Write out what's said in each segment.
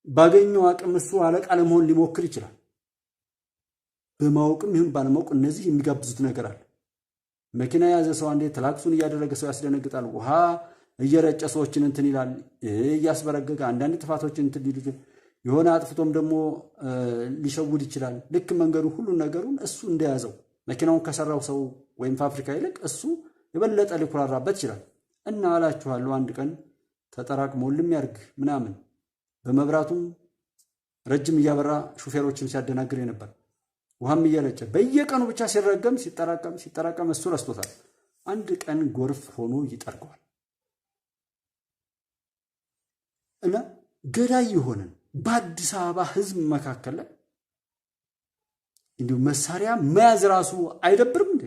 ባገኘው አቅም እሱ አለቃ ለመሆን ሊሞክር ይችላል። በማወቅም ይሁን ባለማወቅ እነዚህ የሚጋብዙት ነገር አለ። መኪና የያዘ ሰው አንዴ ትላክሱን እያደረገ ሰው ያስደነግጣል። ውሃ እየረጨ ሰዎችን እንትን ይላል፣ እያስበረገገ አንዳንድ ጥፋቶችን እንትን ሊሉ የሆነ አጥፍቶም ደግሞ ሊሸውድ ይችላል። ልክ መንገዱ ሁሉ ነገሩን እሱ እንደያዘው መኪናውን ከሰራው ሰው ወይም ፋብሪካ ይልቅ እሱ የበለጠ ሊኩራራበት ይችላል። እና አላችኋለሁ አንድ ቀን ተጠራቅሞልም ያርግ ምናምን በመብራቱም ረጅም እያበራ ሹፌሮችን ሲያደናግር ነበር። ውሃም እየረጨ በየቀኑ ብቻ ሲረገም ሲጠራቀም እሱ ረስቶታል። አንድ ቀን ጎርፍ ሆኖ ይጠርገዋል። እና ገዳይ የሆነን በአዲስ አበባ ህዝብ መካከል ላይ እንዲሁ መሳሪያ መያዝ ራሱ አይደብርም እንዴ?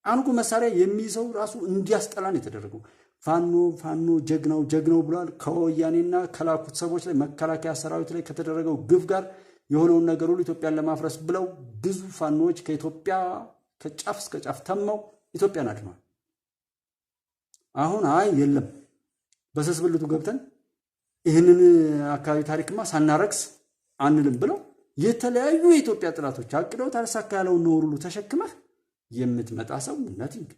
አንኩ መሳሪያ የሚይዘው ራሱ እንዲያስጠላን የተደረገው ፋኖ ጀግናው ብሏል። ከወያኔና ከላኩት ሰዎች ላይ መከላከያ ሰራዊት ላይ ከተደረገው ግፍ ጋር የሆነውን ነገር ሁሉ ኢትዮጵያን ለማፍረስ ብለው ብዙ ፋኖዎች ከኢትዮጵያ ከጫፍ እስከ ጫፍ ተመው ኢትዮጵያን አድነዋል። አሁን የለም በሰስብልቱ ገብተን ይህንን አካባቢ ታሪክማ ሳናረክስ አንልም ብለው የተለያዩ የኢትዮጵያ ጥላቶች አቅደው ታልሳካ ያለውን ነው ሁሉ ተሸክመህ የምትመጣ ሰው ነቲንግ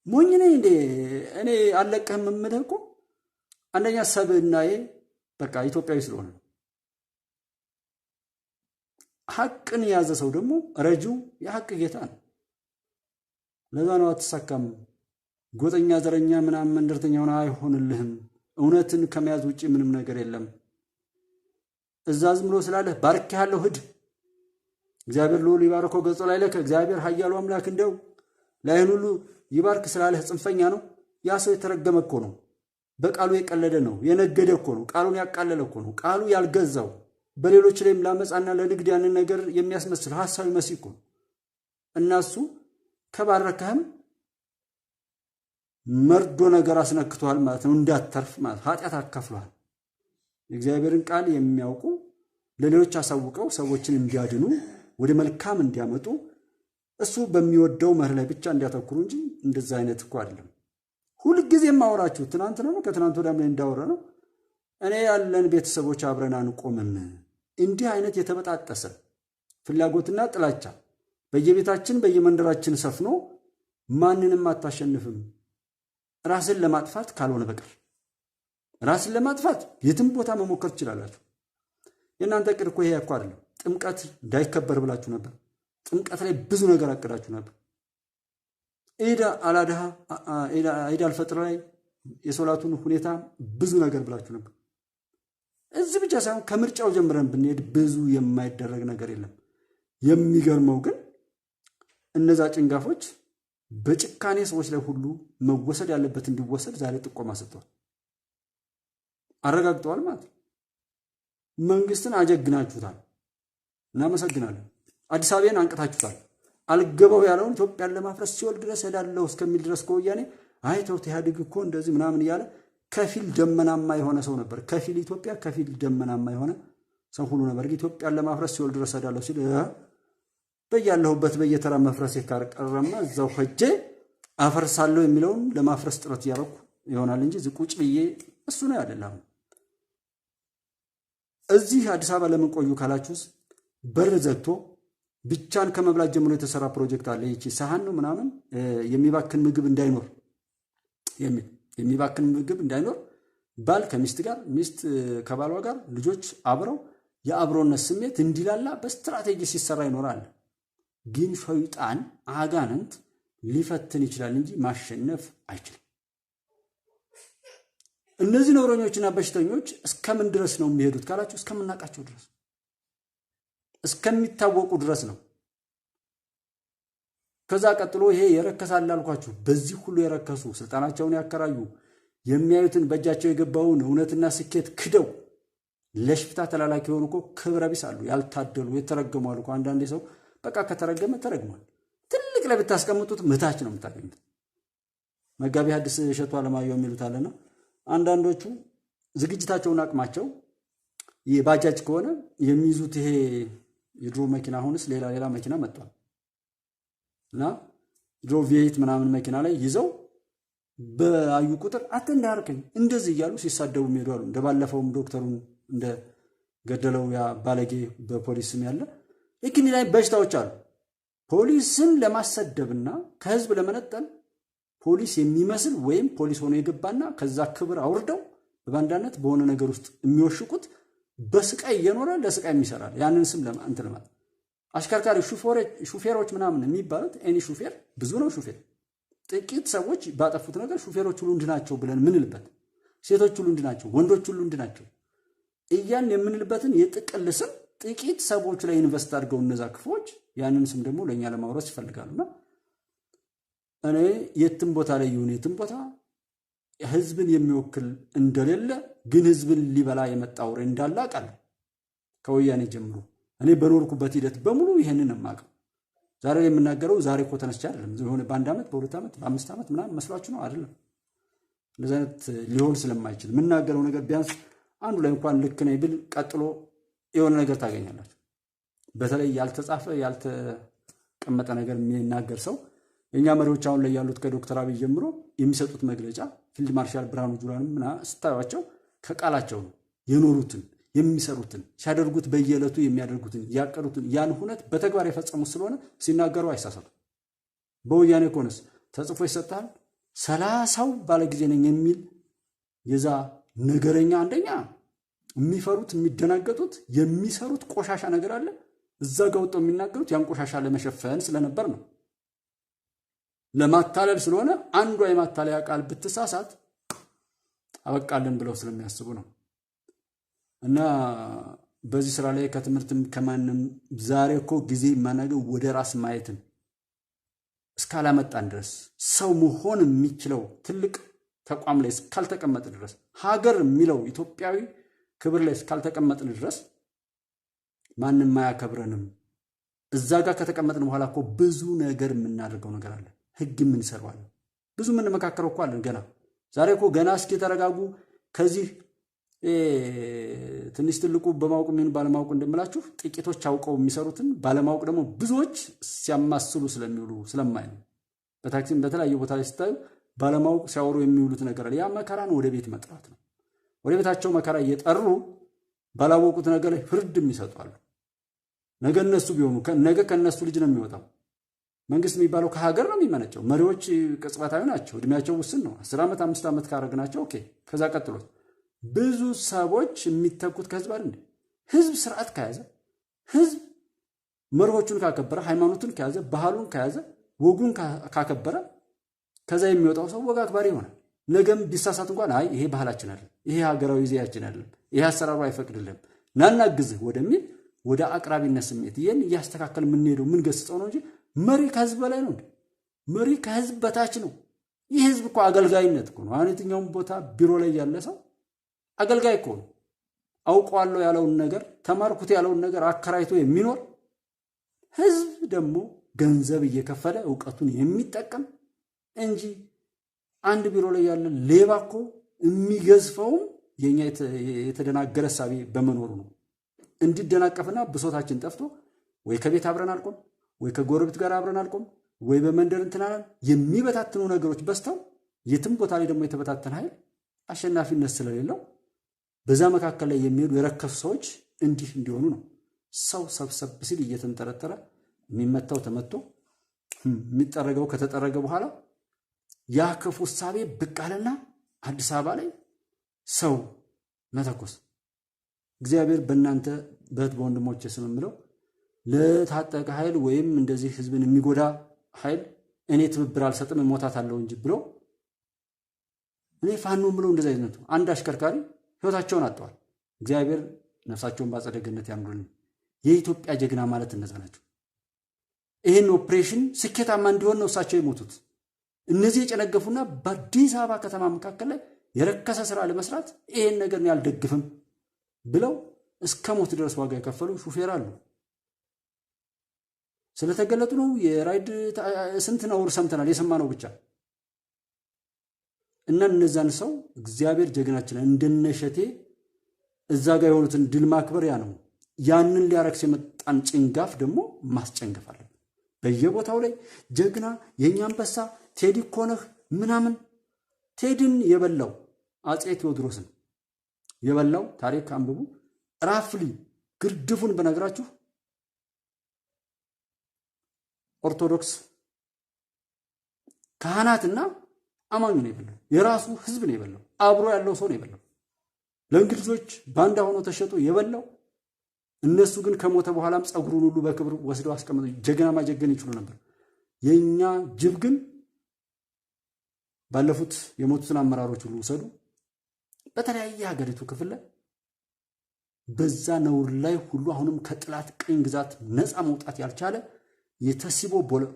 ሞኝ ነኝ እንዴ? እኔ አለቀህም የምልህ እኮ አንደኛ ሰብእናዬ በቃ ኢትዮጵያዊ ስለሆነ ነው። ሐቅን የያዘ ሰው ደግሞ ረጂው የሐቅ ጌታ ነው። ለዛ ነው አትሳካም፣ ጎጠኛ ዘረኛ ምናምን መንደርተኛ ሆነ አይሆንልህም። እውነትን ከመያዝ ውጪ ምንም ነገር የለም። እዛ ዝም ብሎ ስላለህ ባርክ ያለው ሂድ እግዚአብሔር ልዑል ይባርከው ገጾ ላይ ለከ እግዚአብሔር ኃያሉ አምላክ እንደው ላይን ሁሉ ይባርክ ስላለህ ጽንፈኛ ነው። ያ ሰው የተረገመ እኮ ነው። በቃሉ የቀለደ ነው፣ የነገደ እኮ ነው፣ ቃሉን ያቃለለ እኮ ነው፣ ቃሉ ያልገዛው በሌሎች ላይም ላመጻና ለንግድ ያንን ነገር የሚያስመስል ሐሳዊ መሲህ እኮ ነው። እናሱ ከባረከህም መርዶ ነገር አስነክቷል ማለት ነው። እንዳትተርፍ ማለት ኃጢአት አካፍሏል። የእግዚአብሔርን ቃል የሚያውቁ ለሌሎች አሳውቀው ሰዎችን እንዲያድኑ ወደ መልካም እንዲያመጡ እሱ በሚወደው መርህ ላይ ብቻ እንዲያተኩሩ እንጂ እንደዛ አይነት እኮ አይደለም። ሁልጊዜም አወራችሁ ትናንት ነው ከትናንት ወዲያም ላይ እንዳወራ ነው። እኔ ያለን ቤተሰቦች አብረን አንቆምም። እንዲህ አይነት የተበጣጠሰ ፍላጎትና ጥላቻ በየቤታችን በየመንደራችን ሰፍኖ ማንንም አታሸንፍም ራስን ለማጥፋት ካልሆነ በቀር። ራስን ለማጥፋት የትም ቦታ መሞከር ትችላላችሁ። የእናንተ ዕቅድ እኮ ይሄ እኮ አይደለም። ጥምቀት እንዳይከበር ብላችሁ ነበር። ጥምቀት ላይ ብዙ ነገር አቅዳችሁ ነበር። ኢድ አልፈጥር ላይ የሶላቱን ሁኔታ ብዙ ነገር ብላችሁ ነበር። እዚህ ብቻ ሳይሆን ከምርጫው ጀምረን ብንሄድ ብዙ የማይደረግ ነገር የለም። የሚገርመው ግን እነዛ ጭንጋፎች በጭካኔ ሰዎች ላይ ሁሉ መወሰድ ያለበት እንዲወሰድ ዛሬ ጥቆማ ሰጥተዋል፣ አረጋግጠዋል ማለት ነው። መንግስትን አጀግናችሁታል፣ እናመሰግናለን። አዲስ አበባን አንቀታችሁታል። አልገባው ያለውን ኢትዮጵያን ለማፍረስ ሲወል ድረስ ሄዳለሁ እስከሚል ድረስ ከወያኔ አይተው ኢህአዴግ እኮ እንደዚህ ምናምን እያለ ከፊል ደመናማ የሆነ ሰው ነበር። ከፊል ኢትዮጵያ ከፊል ደመናማ የሆነ ሰው ሁሉ ነበር። ኢትዮጵያን ለማፍረስ ሲወል ድረስ ሄዳለሁ ሲል በያለሁበት በየተራ መፍረስ ካርቀረማ እዛው ሄጄ አፈርሳለሁ የሚለውን ለማፍረስ ጥረት ያደረኩ ይሆናል እንጂ ዝቁጭ ብዬ እሱ ነው አይደለም። እዚህ አዲስ አበባ ለምን ቆዩ ካላችሁስ በር ዘግቶ ብቻን ከመብላት ጀምሮ የተሰራ ፕሮጀክት አለ። ይቺ ሳህን ነው ምናምን የሚባክን ምግብ እንዳይኖር የሚባክን ምግብ እንዳይኖር ባል ከሚስት ጋር ሚስት ከባሏ ጋር ልጆች አብረው የአብሮነት ስሜት እንዲላላ በስትራቴጂ ሲሰራ ይኖራል። ግን ሸይጣን አጋንንት ሊፈትን ይችላል እንጂ ማሸነፍ አይችልም። እነዚህ ነውረኞችና በሽተኞች እስከምን ድረስ ነው የሚሄዱት ካላችሁ እስከምናቃቸው ድረስ እስከሚታወቁ ድረስ ነው። ከዛ ቀጥሎ ይሄ የረከሳል አልኳችሁ። በዚህ ሁሉ የረከሱ ስልጣናቸውን ያከራዩ የሚያዩትን በእጃቸው የገባውን እውነትና ስኬት ክደው ለሽፍታ ተላላኪ ሆኑ እኮ ክብረ ቢስ አሉ። ያልታደሉ የተረገሙ አሉ እኮ። አንዳንዴ ሰው በቃ ከተረገመ ተረግሟል። ትልቅ ላይ ብታስቀምጡት ምታች ነው የምታገኙት። መጋቢ ሐዲስ እሸቱ አለማየሁ የሚሉት አለና አንዳንዶቹ ዝግጅታቸውን አቅማቸው የባጃጅ ከሆነ የሚይዙት ይሄ የድሮ መኪና አሁንስ ሌላ መኪና መጥቷል እና ድሮ ቪኤት ምናምን መኪና ላይ ይዘው በአዩ ቁጥር እንዳያርከኝ እንደዚህ እያሉ ሲሳደቡ የሚሄዱ አሉ። እንደባለፈውም ዶክተሩን እንደ ገደለው ያ ባለጌ በፖሊስም ያለ እኪኒ ላይ በሽታዎች አሉ። ፖሊስን ለማሰደብና ከህዝብ ለመነጠል ፖሊስ የሚመስል ወይም ፖሊስ ሆኖ የገባና ከዛ ክብር አውርደው በባንዳነት በሆነ ነገር ውስጥ የሚወሽቁት በስቃይ እየኖረ ለስቃይ የሚሰራል። ያንን ስም ለማንተ ለማለት አሽከርካሪ ሹፌሮች ምናምን የሚባሉት እኔ ሹፌር ብዙ ነው። ሹፌር ጥቂት ሰዎች ባጠፉት ነገር ሹፌሮች ሁሉ እንድናቸው ብለን ምንልበት፣ ሴቶች ሁሉ እንድናቸው፣ ወንዶች ሁሉ እንድናቸው እያን የምንልበትን የጥቅል ስም ጥቂት ሰዎች ላይ ኢንቨስት አድርገው እነዛ ክፎች ያንን ስም ደግሞ ለኛ ለማውረስ ይፈልጋሉና እኔ የትም ቦታ ላይ ይሁን የትም ቦታ ህዝብን የሚወክል እንደሌለ ግን ህዝብን ሊበላ የመጣ አውሬ እንዳለ አውቃለሁ ከወያኔ ጀምሮ። እኔ በኖርኩበት ሂደት በሙሉ ይሄንን ማቀው። ዛሬ የምናገረው ዛሬ እኮ ተነስቼ አይደለም። የሆነ በአንድ ዓመት በሁለት ዓመት በአምስት ዓመት ምናምን መስሏችሁ ነው አይደለም። እንደዚህ አይነት ሊሆን ስለማይችል የምናገረው ነገር ቢያንስ አንዱ ላይ እንኳን ልክ ነኝ ብል ቀጥሎ የሆነ ነገር ታገኛላችሁ። በተለይ ያልተጻፈ ያልተቀመጠ ነገር የሚናገር ሰው የኛ መሪዎች አሁን ላይ ያሉት ከዶክተር አብይ ጀምሮ የሚሰጡት መግለጫ ፊልድ ማርሻል ብርሃኑ ጁላንም እና ስታዩቸው ከቃላቸው ነው የኖሩትን የሚሰሩትን ሲያደርጉት በየዕለቱ የሚያደርጉትን ያቀሩትን ያን ሁነት በተግባር የፈጸሙት ስለሆነ ሲናገሩ አይሳሳቱ። በወያኔ ኮንስ ተጽፎ ይሰጣል 30 ባለጊዜ ነኝ የሚል የዛ ነገረኛ አንደኛ የሚፈሩት የሚደናገጡት የሚሰሩት ቆሻሻ ነገር አለ እዛ ጋር ወጥተው የሚናገሩት ያን ቆሻሻ ለመሸፈን ስለነበር ነው። ለማታለል ስለሆነ አንዷ የማታለያ ቃል ብትሳሳት አበቃለን ብለው ስለሚያስቡ ነው። እና በዚህ ስራ ላይ ከትምህርትም ከማንም ዛሬ እኮ ጊዜ ማናገው ወደ ራስ ማየትን እስካላመጣን ድረስ ሰው መሆን የሚችለው ትልቅ ተቋም ላይ እስካልተቀመጥን ድረስ ሀገር የሚለው ኢትዮጵያዊ ክብር ላይ እስካልተቀመጥን ድረስ ማንም ማያከብረንም። እዛ ጋር ከተቀመጥን በኋላ እኮ ብዙ ነገር የምናደርገው ነገር አለ። ህግ ምን ይሰራዋል? ብዙ ምን መካከረው እኮ አለን ገና። ዛሬ እኮ ገና እስኪ ተረጋጉ። ከዚህ ትንሽ ትልቁ በማወቅ ምን ባለማወቅ እንደምላችሁ ጥቂቶች አውቀው የሚሰሩትን ባለማወቅ ደግሞ ብዙዎች ሲያማስሉ ስለሚውሉ ስለማይ ነው። በታክሲም በተለያየ ቦታ ላይ ስታዩ ባለማወቅ ሲያወሩ የሚውሉት ነገር አለ። ያ መከራን ወደ ቤት መጥራት ነው። ወደ ቤታቸው መከራ እየጠሩ ባላወቁት ነገር ላይ ፍርድም ይሰጣሉ። ነገ እነሱ ቢሆኑ ነገ ከነሱ ልጅ ነው የሚወጣው። መንግስት የሚባለው ከሀገር ነው የሚመነጨው። መሪዎች ቅጽበታዊ ናቸው፣ እድሜያቸው ውስን ነው። 10 ዓመት 5 ዓመት ካረግናቸው ኦኬ። ከዛ ቀጥሎ ብዙ ሰዎች የሚተኩት ከህዝብ አይደል? ህዝብ ስርዓት ከያዘ፣ ህዝብ መርሆቹን ካከበረ፣ ሃይማኖቱን ከያዘ፣ ባህሉን ከያዘ፣ ወጉን ካከበረ ከዛ የሚወጣው ሰው ወግ አክባሪ ይሆናል። ነገም ቢሳሳት እንኳን አይ ይሄ ባህላችን አይደለም፣ ይሄ ሀገራዊ ዚያችን አይደለም፣ ይሄ አሰራሩ አይፈቅድልም ናናግዝህ ወደሚል ወደ አቅራቢነት ስሜት ይሄን እያስተካከል የምንሄደው ምን ገጽጸው ነው እንጂ መሪ ከህዝብ በላይ ነው። መሪ ከህዝብ በታች ነው። ይህ ህዝብ እኮ አገልጋይነት እኮ ነው። አሁን የትኛውም ቦታ ቢሮ ላይ ያለ ሰው አገልጋይ እኮ ነው። አውቀዋለሁ ያለውን ነገር ተማርኩት ያለውን ነገር አከራይቶ የሚኖር ህዝብ ደግሞ ገንዘብ እየከፈለ ዕውቀቱን የሚጠቀም እንጂ አንድ ቢሮ ላይ ያለ ሌባ እኮ የሚገዝፈውም የኛ የተደናገረ ሳቢ በመኖሩ ነው። እንዲደናቀፍና ብሶታችን ጠፍቶ ወይ ከቤት አብረን አልቆም ወይ ከጎረቤት ጋር አብረን አልቆም ወይ በመንደር እንትናናል የሚበታትኑ ነገሮች በስተው የትም ቦታ ላይ ደግሞ የተበታተነ ኃይል አሸናፊነት ስለሌለው በዛ መካከል ላይ የሚሄዱ የረከሱ ሰዎች እንዲህ እንዲሆኑ ነው። ሰው ሰብሰብ ሲል እየተንጠረጠረ የሚመታው ተመቶ የሚጠረገው ከተጠረገ በኋላ ያ ክፉ ሳቤ ብቃለና አዲስ አበባ ላይ ሰው መተኮስ። እግዚአብሔር በእናንተ በት በወንድሞቼ ስም ምለው ለታጠቀ ኃይል ወይም እንደዚህ ህዝብን የሚጎዳ ኃይል እኔ ትብብር አልሰጥም እሞታታለሁ እንጂ ብሎ እኔ ፋኖ ምለው እንደዛ አይነቱ አንድ አሽከርካሪ ህይወታቸውን አጥተዋል። እግዚአብሔር ነፍሳቸውን በአጸደ ገነት ያኑርልን። የኢትዮጵያ ጀግና ማለት እነዛ ናቸው። ይሄን ኦፕሬሽን ስኬታማ እንዲሆን ነው እሳቸው የሞቱት። እነዚህ የጨነገፉና በአዲስ አበባ ከተማ መካከል ላይ የረከሰ ስራ ለመስራት ይሄን ነገር ነው ያልደግፍም ብለው እስከ ሞት ድረስ ዋጋ የከፈሉ ሹፌር አሉ። ስለተገለጡ ነው የራይድ ስንት ነው ሰምተናል፣ የሰማነው ብቻ እና እነዛን ሰው እግዚአብሔር ጀግናችን እንደነሸቴ እዛ ጋር የሆኑትን ድል ማክበሪያ ነው። ያንን ሊያረክስ የመጣን ጭንጋፍ ደግሞ ማስጨንገፍ አለብን። በየቦታው ላይ ጀግና የኛ አንበሳ ቴዲ ኮነህ ምናምን ቴድን የበላው አጼ ቴዎድሮስን የበላው ታሪክ አንብቡ። ራፍሊ ግርድፉን በነግራችሁ ኦርቶዶክስ ካህናትና አማኙ ነው የበላው። የራሱ ህዝብ ነው የበላው። አብሮ ያለው ሰው ነው የበላው። ለእንግሊዞች ባንዳ ሆኖ ተሸጦ የበላው። እነሱ ግን ከሞተ በኋላም ጸጉሩን ሁሉ በክብር ወስደው አስቀምጠው ጀግና ማጀገን ይችሉ ነበር። የኛ ጅብ ግን ባለፉት የሞቱትን አመራሮች ሁሉ ወሰዱ። በተለያየ ሀገሪቱ ክፍል ላይ በዛ ነውር ላይ ሁሉ አሁንም ከጥላት ቅኝ ግዛት ነፃ መውጣት ያልቻለ የተሲቦ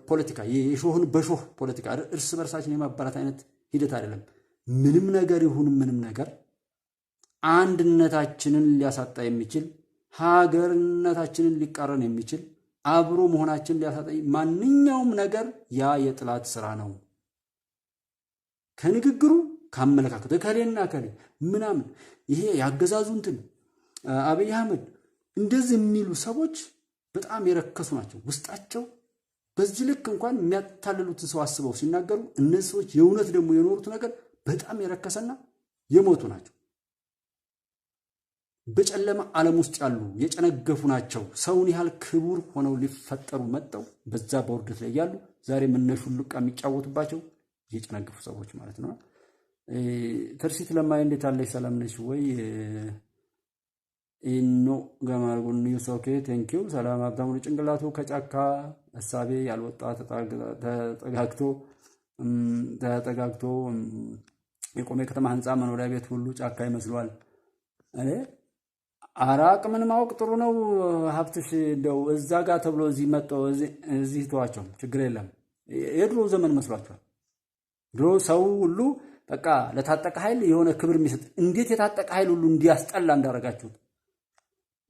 ፖለቲካ፣ የሾህን በሾህ ፖለቲካ፣ እርስ በርሳችን የማባላት አይነት ሂደት አይደለም። ምንም ነገር ይሁን ምንም ነገር አንድነታችንን ሊያሳጣ የሚችል ሀገርነታችንን ሊቃረን የሚችል አብሮ መሆናችንን ሊያሳጣ ማንኛውም ነገር ያ የጥላት ስራ ነው። ከንግግሩ ካመለካከቱ ከሌና ከሌ ምናምን ይሄ ያገዛዙ እንትን አብይ አህመድ እንደዚህ የሚሉ ሰዎች በጣም የረከሱ ናቸው። ውስጣቸው በዚህ ልክ እንኳን የሚያታልሉትን ሰው አስበው ሲናገሩ እነዚህ ሰዎች የእውነት ደግሞ የኖሩት ነገር በጣም የረከሰና የሞቱ ናቸው። በጨለማ ዓለም ውስጥ ያሉ የጨነገፉ ናቸው። ሰውን ያህል ክቡር ሆነው ሊፈጠሩ መጣው በዛ በውርደት ላይ ያሉ ዛሬ መነሹልቃ የሚጫወቱባቸው የጨነገፉ ሰዎች ማለት ነው። ትርሲት ለማይ እንዴት አለሽ? ሰላም ነሽ ወይ? ኢኖ ገማርጎን ኒውስ ኦኬ ቴንክ ዩ ሰላም። ሀብታሙ ጭንቅላቱ ከጫካ እሳቤ ያልወጣ ተጠጋግቶ የቆመ ከተማ ህንፃ መኖሪያ ቤት ሁሉ ጫካ ይመስሏል። አራቅ ምን ማወቅ ጥሩ ነው። ሀብትሽ እንደው እዛ ጋር ተብሎ እዚህ መጥቶ እዚህ ተዋቸው ችግር የለም። የድሮ ዘመን መስሏቸዋል። ድሮ ሰው ሁሉ በቃ ለታጠቀ ኃይል የሆነ ክብር የሚሰጥ እንዴት የታጠቀ ኃይል ሁሉ እንዲያስጠላ እንዳረጋችሁት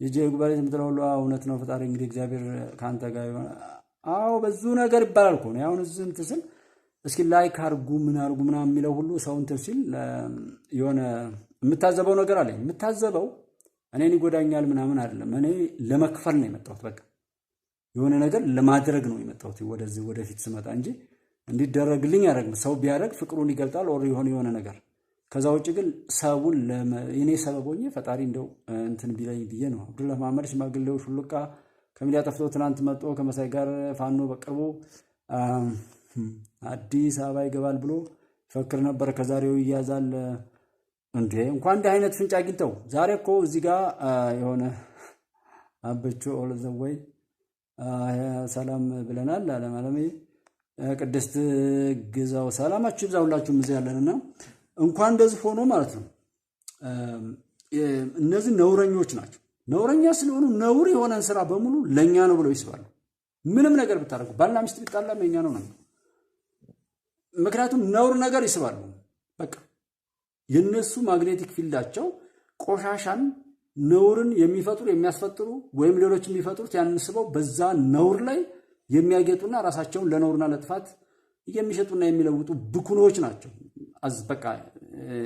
የጀጉባሪ የምትለው ሁሉ እውነት ነው። ፈጣሪ እንግዲህ እግዚአብሔር ካንተ ጋር ይሆነ። አዎ በዙ ነገር ይባላል እኮ ነው። አሁን እዚህ እንትን ስል እስኪ ላይክ አርጉ ምን አርጉ ምናምን የሚለው ሁሉ ሰው እንትን ሲል የሆነ የምታዘበው ነገር አለኝ። የምታዘበው እኔን ይጎዳኛል ምናምን አይደለም። እኔ ለመክፈል ነው የመጣሁት። በቃ የሆነ ነገር ለማድረግ ነው የመጣሁት ወደዚህ ወደፊት ስመጣ እንጂ እንዲደረግልኝ ያደረግ ሰው ቢያደርግ ፍቅሩን ይገልጣል ኦር የሆነ ነገር። ከዛ ውጭ ግን ሰውን እኔ ሰበቦኝ ፈጣሪ እንደው እንትን ቢለኝ ብዬ ነው። አብዱላህ መሐመድ ሽማግሌው ሹልቃ ከሚዲያ ጠፍቶ ትናንት መጥቶ ከመሳይ ጋር ፋኖ በቅርቡ አዲስ አበባ ይገባል ብሎ ፈክር ነበር። ከዛሬው ይያዛል እንዴ! እንኳን እንደ አይነት ፍንጭ አግኝተው ዛሬ እኮ እዚህ ጋር የሆነ አበቾ ኦልዘወይ ሰላም ብለናል። አለማለሜ ቅድስት ግዛው ሰላማችሁ ይብዛውላችሁ እዚህ ያለንና እንኳን እንደዚህ ሆኖ ማለት ነው። እነዚህ ነውረኞች ናቸው። ነውረኛ ስለሆኑ ነውር የሆነን ስራ በሙሉ ለኛ ነው ብለው ይስባሉ። ምንም ነገር ብታረጉ ባልና ሚስት ቢጣላ የኛ ነው ነው። ምክንያቱም ነውር ነገር ይስባሉ። በቃ የነሱ ማግኔቲክ ፊልዳቸው ቆሻሻን ነውርን የሚፈጥሩ የሚያስፈጥሩ ወይም ሌሎች የሚፈጥሩት ያንስበው በዛ ነውር ላይ የሚያጌጡና ራሳቸውን ለነውርና ለጥፋት የሚሸጡና የሚለውጡ ብኩኖች ናቸው። በቃ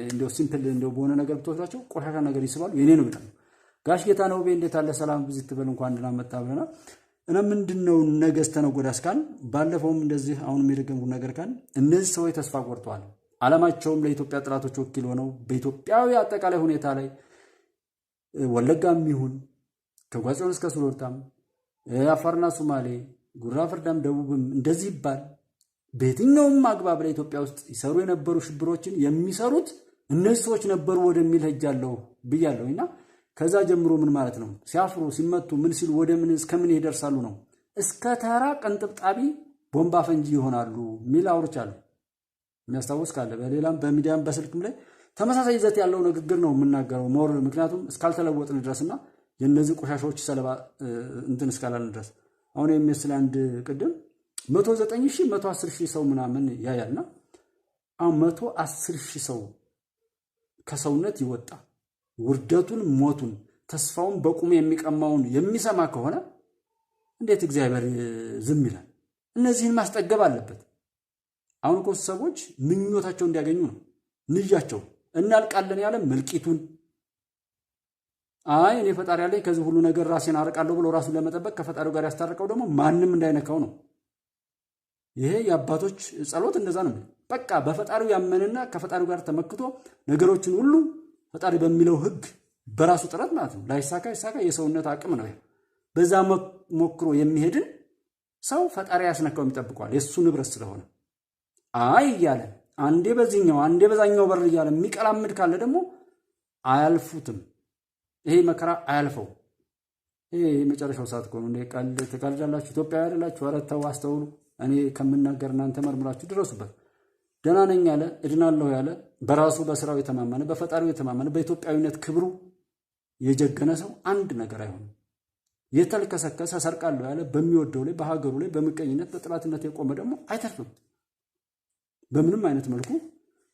እንደው ሲምፕል እንደው በሆነ ነገር ብትወስዳቸው ቆሻሻ ነገር ይስባሉ። የኔ ነው ይላሉ። ጋሽ ጌታ ነው እንዴት አለ ሰላም ብዙ ትበል እንኳን ደህና መጣ ብለናል። እና ምንድነው ነገስተ ነጎዳስ ካል ባለፈውም እንደዚህ አሁንም የደገምኩት ነገር ካል እነዚህ ሰዎች ተስፋ ቆርጠዋል። ዓላማቸውም ለኢትዮጵያ ጥላቶች ወኪል ሆነው በኢትዮጵያዊ አጠቃላይ ሁኔታ ላይ ወለጋም ይሁን ከጓጽዮን እስከ ሱሉልታም አፋርና ሶማሌ ጉራ ፍርዳም ደቡብም እንደዚህ ይባል በየትኛውም አግባብ ላይ ኢትዮጵያ ውስጥ ይሰሩ የነበሩ ሽብሮችን የሚሰሩት እነዚህ ሰዎች ነበሩ ወደሚል ሄጃለሁ ብያለሁና ከዛ ጀምሮ ምን ማለት ነው ሲያፍሩ ሲመቱ ምን ሲሉ ወደ ምን እስከምን ይደርሳሉ ነው እስከ ተራ ቀንጥብጣቢ ቦምባ ፈንጂ ይሆናሉ ሚል አውርቻለሁ። የሚያስታውስ ካለ በሌላም በሚዲያም በስልክም ላይ ተመሳሳይ ይዘት ያለው ንግግር ነው የምናገረው ሞር ምክንያቱም እስካልተለወጥን ድረስና የነዚህ ቆሻሻዎች ሰለባ እንትን እስካላልን ድረስ አሁን የሚመስል አንድ ቅድም 109,000 110,000 ሰው ምናምን ያያልና አሁን 110,000 ሰው ከሰውነት ይወጣ ውርደቱን ሞቱን ተስፋውን በቁም የሚቀማውን የሚሰማ ከሆነ እንዴት እግዚአብሔር ዝም ይላል? እነዚህን ማስጠገብ አለበት። አሁን እኮ ሰዎች ምኞታቸው እንዲያገኙ ነው ንያቸው እናልቃለን ያለ መልቂቱን አይ እኔ ፈጣሪ ያለኝ ከዚህ ሁሉ ነገር ራሴን አርቃለሁ ብሎ ራሱን ለመጠበቅ ከፈጣሪው ጋር ያስታርቀው ደግሞ ማንም እንዳይነካው ነው። ይሄ የአባቶች ጸሎት እንደዛ ነው። በቃ በፈጣሪው ያመነና ከፈጣሪው ጋር ተመክቶ ነገሮችን ሁሉ ፈጣሪ በሚለው ህግ በራሱ ጥረት ማለት ነው ላይሳካ ይሳካ የሰውነት አቅም ነው። በዛ ሞክሮ የሚሄድን ሰው ፈጣሪ ያስነካው የሚጠብቀዋል የሱ ንብረት ስለሆነ። አይ እያለ አንዴ በዚህኛው አንዴ በዛኛው በር እያለ የሚቀላምድ ካለ ደግሞ አያልፉትም። ይሄ መከራ አያልፈው። ይሄ የመጨረሻው ሰዓት ነው። እንደ ቀልድ ተቀልዳላችሁ ኢትዮጵያ አይደላችሁ? ኧረ ተው አስተውሉ። እኔ ከምናገር እናንተ መርምራችሁ ድረሱበት። ደህና ነኝ ያለ እድናለሁ ያለ በራሱ በስራው የተማመነ በፈጣሪው የተማመነ በኢትዮጵያዊነት ክብሩ የጀገነ ሰው አንድ ነገር አይሆንም። የተልከሰከሰ ሰርቃለሁ ያለ በሚወደው ላይ በሀገሩ ላይ በምቀኝነት በጥላትነት የቆመ ደግሞ አይተርፍም በምንም አይነት መልኩ።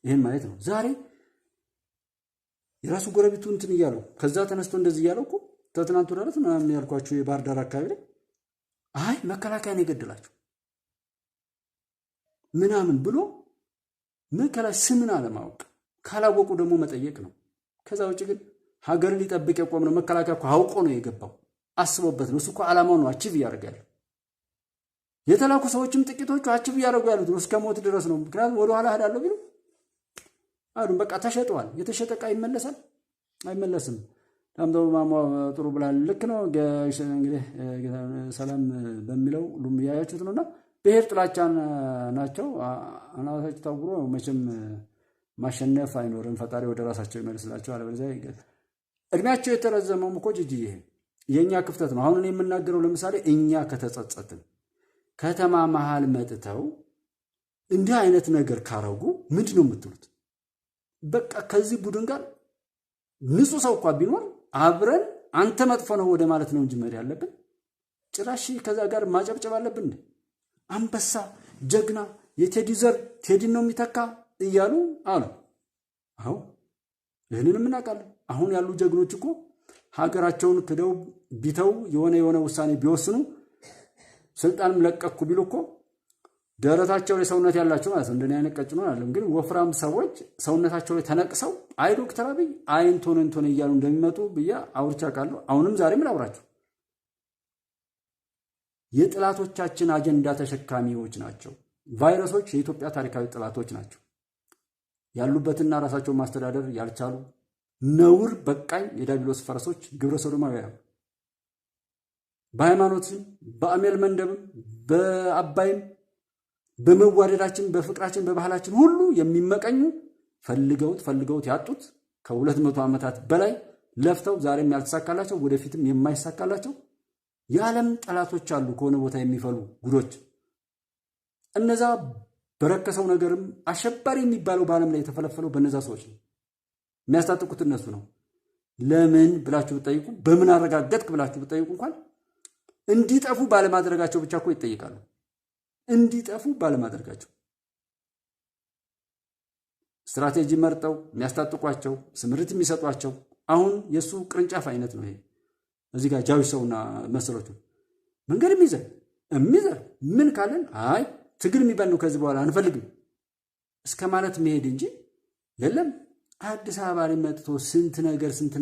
ይሄን ማለት ነው። ዛሬ የራሱ ጎረቤቱ እንትን እያለው ከዛ ተነስቶ እንደዚህ እያለው እኮ ተትናንቱ ዳረት ምናምን ያልኳችሁ የባህር ዳር አካባቢ ላይ አይ መከላከያ ነው የገደላችሁ ምናምን ብሎ መከላከያ ስምን አለማወቅ ካላወቁ ደግሞ መጠየቅ ነው። ከዛ ውጭ ግን ሀገርን ሊጠብቅ የቆመ ነው መከላከያ እኮ አውቆ ነው የገባው አስቦበት ነው። እሱ እኮ ዓላማው ነው አቺቭ ያደርጋል። የተላኩ ሰዎችም ጥቂቶቹ አቺቭ ያደርጉ ያሉት ነው እስከ ሞት ድረስ ነው። ምክንያቱም ወደ ኋላ ሄዳለሁ ቢሉ አይደለም በቃ ተሸጠዋል። የተሸጠ ዕቃ ይመለሳል አይመለስም። ታምደው ማማ ጥሩ ብላል። ልክ ነው እንግዲህ ሰላም በሚለው ሁሉም ያያችሁት ነውና ብሔር ጥላቻን ናቸው። አናታቸው ታውሮ መቼም ማሸነፍ አይኖርም። ፈጣሪ ወደ ራሳቸው ይመልስላቸው። አለበለዚያ እድሜያቸው የተረዘመው እኮ ጅጅዬ የኛ ክፍተት ነው። አሁን እኔ የምናገረው ለምሳሌ እኛ ከተጸጸትን ከተማ መሃል መጥተው እንዲህ አይነት ነገር ካረጉ ምንድን ነው የምትሉት? በቃ ከዚህ ቡድን ጋር ንጹህ ሰው እንኳን ቢኖር አብረን አንተ መጥፎ ነው ወደ ማለት ነው እንጂ መሪ ያለብን ጭራሽ ከዛ ጋር ማጨብጨብ አለብን። አንበሳ ጀግና የቴዲ ዘር ቴዲን ነው የሚተካ እያሉ አሉ። አዎ ይህንንም እናውቃለን። አሁን ያሉ ጀግኖች እኮ ሀገራቸውን ክደው ቢተው የሆነ ውሳኔ ቢወስኑ ስልጣንም ለቀኩ ቢሉ እኮ ደረታቸው ላይ ሰውነት ያላቸው ማለት ነው። እንደኔ አይነት ቀጭኖ አይደለም ግን ወፍራም ሰዎች ሰውነታቸው ላይ ተነቅሰው አይ ዶክተር አብይ አይ እንቶን እያሉ እንደሚመጡ ብያ አውርቻ ቃለሁ። አሁንም ዛሬም ላውራችሁ። የጥላቶቻችን አጀንዳ ተሸካሚዎች ናቸው። ቫይረሶች የኢትዮጵያ ታሪካዊ ጥላቶች ናቸው። ያሉበትና ራሳቸውን ማስተዳደር ያልቻሉ ነውር በቃኝ የዳቢሎስ ፈረሶች ግብረ ሰዶማውያን በሃይማኖትም በአሜል መንደብም በአባይም በመዋደዳችን በፍቅራችን በባህላችን ሁሉ የሚመቀኙ ፈልገውት ያጡት ከ200 ዓመታት በላይ ለፍተው ዛሬም ያልተሳካላቸው ወደፊትም የማይሳካላቸው የዓለም ጠላቶች አሉ። ከሆነ ቦታ የሚፈሉ ጉዶች እነዛ በረከሰው ነገርም አሸባሪ የሚባለው በዓለም ላይ የተፈለፈለው በነዛ ሰዎች ነው። የሚያስታጥቁት እነሱ ነው። ለምን ብላችሁ ብትጠይቁ በምን አረጋገጥክ ብላችሁ ብትጠይቁ እንኳን እንዲጠፉ ባለማድረጋቸው ብቻ እኮ ይጠይቃሉ። እንዲጠፉ ባለማድረጋቸው ስትራቴጂ መርጠው የሚያስታጥቋቸው ስምርት የሚሰጧቸው አሁን የሱ ቅርንጫፍ አይነት ነው። ይሄ እዚህ ጋር ጃዊ ሰውና መሰሎቹ መንገድ የሚዘር ምን ካለን አይ ትግል የሚባል ነው ከዚህ በኋላ አንፈልግም እስከ ማለት መሄድ እንጂ የለም አዲስ አበባ ላይ መጥቶ ስንት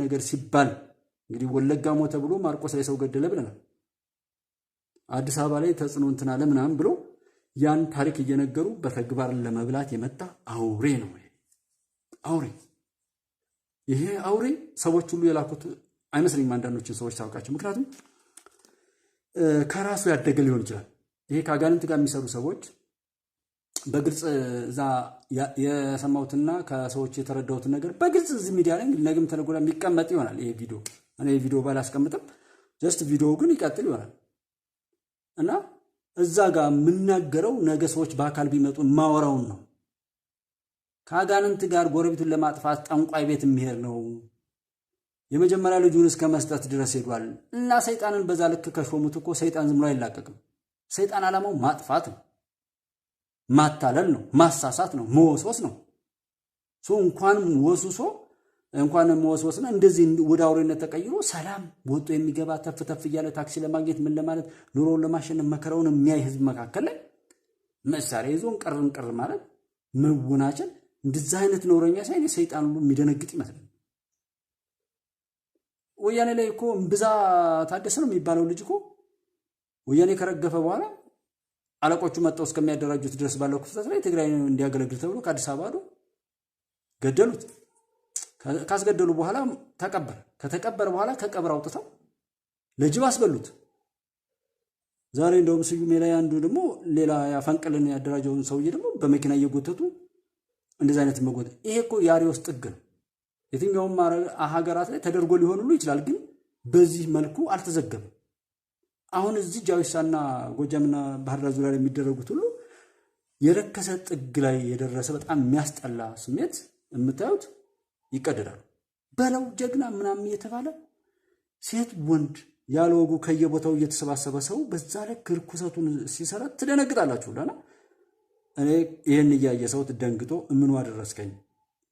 ነገር ሲባል እንግዲህ ወለጋ ሞተ ብሎ ማርቆስ ላይ ሰው ገደለ ብለናል። አዲስ አበባ ላይ ተጽዕኖ እንትና ለምናም ብሎ ያን ታሪክ እየነገሩ በተግባር ለመብላት የመጣ አውሬ ነው። ይሄ አውሬ ሰዎች ሁሉ የላኩት አይመስልኝም። አንዳንዶችን ሰዎች ታውቃቸው። ምክንያቱም ከራሱ ያደገ ሊሆን ይችላል። ይሄ ከአጋንንት ጋር የሚሰሩ ሰዎች በግልጽ እዛ የሰማሁትና ከሰዎች የተረዳሁትን ነገር በግልጽ እዚህ ሚዲያ ላይ ነገም ተነጎዳ የሚቀመጥ ይሆናል። ይሄ ቪዲዮ እኔ ቪዲዮ ባላስቀምጥም ጀስት ቪዲዮ ግን ይቀጥል ይሆናል እና እዛ ጋር የምናገረው ነገ ሰዎች በአካል ቢመጡ ማወራውን ነው። ከአጋንንት ጋር ጎረቤቱን ለማጥፋት ጠንቋይ ቤት የሚሄድ ነው። የመጀመሪያ ልጁን እስከ መስጠት ድረስ ሄዷል እና ሰይጣንን በዛ ልክ ከሾሙት እኮ ሰይጣን ዝም ብሎ አይላቀቅም። ሰይጣን ዓላማው ማጥፋት ነው፣ ማታለል ነው፣ ማሳሳት ነው፣ መወስወስ ነው። እንኳን መወስወስና እንደዚህ ወደ አውሬነት ተቀይሮ ሰላም ወጥቶ የሚገባ ተፍ እያለ ታክሲ ለማግኘት ምን ለማለት ኑሮውን ለማሸነፍ መከራውን የሚያይ ህዝብ መካከል ላይ መሳሪያ ይዞን ቅር ማለት መወናጨል እንደዛ አይነት ነውረኛ ሳይሆን ሰይጣን ሁሉ የሚደነግጥ ይመስላል። ወያኔ ላይ እኮ እምብዛ ታደሰ ነው የሚባለው ልጅ እኮ ወያኔ ከረገፈ በኋላ አለቆቹ መጣው እስከሚያደራጁት ድረስ ባለው ክፍተት ላይ ትግራይ እንዲያገለግል ተብሎ ከአዲስ አበባ ገደሉት። ካስገደሉ በኋላ ተቀበረ። ከተቀበረ በኋላ ከቀብር አውጥተው ለጅብ አስበሉት። ዛሬ እንደውም ስዩሜ ላይ አንዱ ደግሞ ሌላ ያፈንቅልን ያደራጀውን ሰውዬ ደግሞ በመኪና እየጎተቱ እንደዚህ አይነት መጎተት። ይሄ እኮ የአሪዎስ ጥግ ነው። የትኛውም ሀገራት ላይ ተደርጎ ሊሆን ሁሉ ይችላል፣ ግን በዚህ መልኩ አልተዘገበም። አሁን እዚህ ጃዊሳና ጎጃምና ባህር ዳር ዙሪያ የሚደረጉት ሁሉ የረከሰ ጥግ ላይ የደረሰ በጣም የሚያስጠላ ስሜት የምታዩት ይቀደዳሉ። በለው ጀግና ምናምን እየተባለ ሴት ወንድ ያለ ወጉ ከየቦታው እየተሰባሰበ ሰው በዛ ላይ ርኩሰቱን ሲሰራ ትደነግጣላችሁ። ለና እኔ ይሄን እያየ ሰው ትደንግጦ ምኑ አደረስከኝ።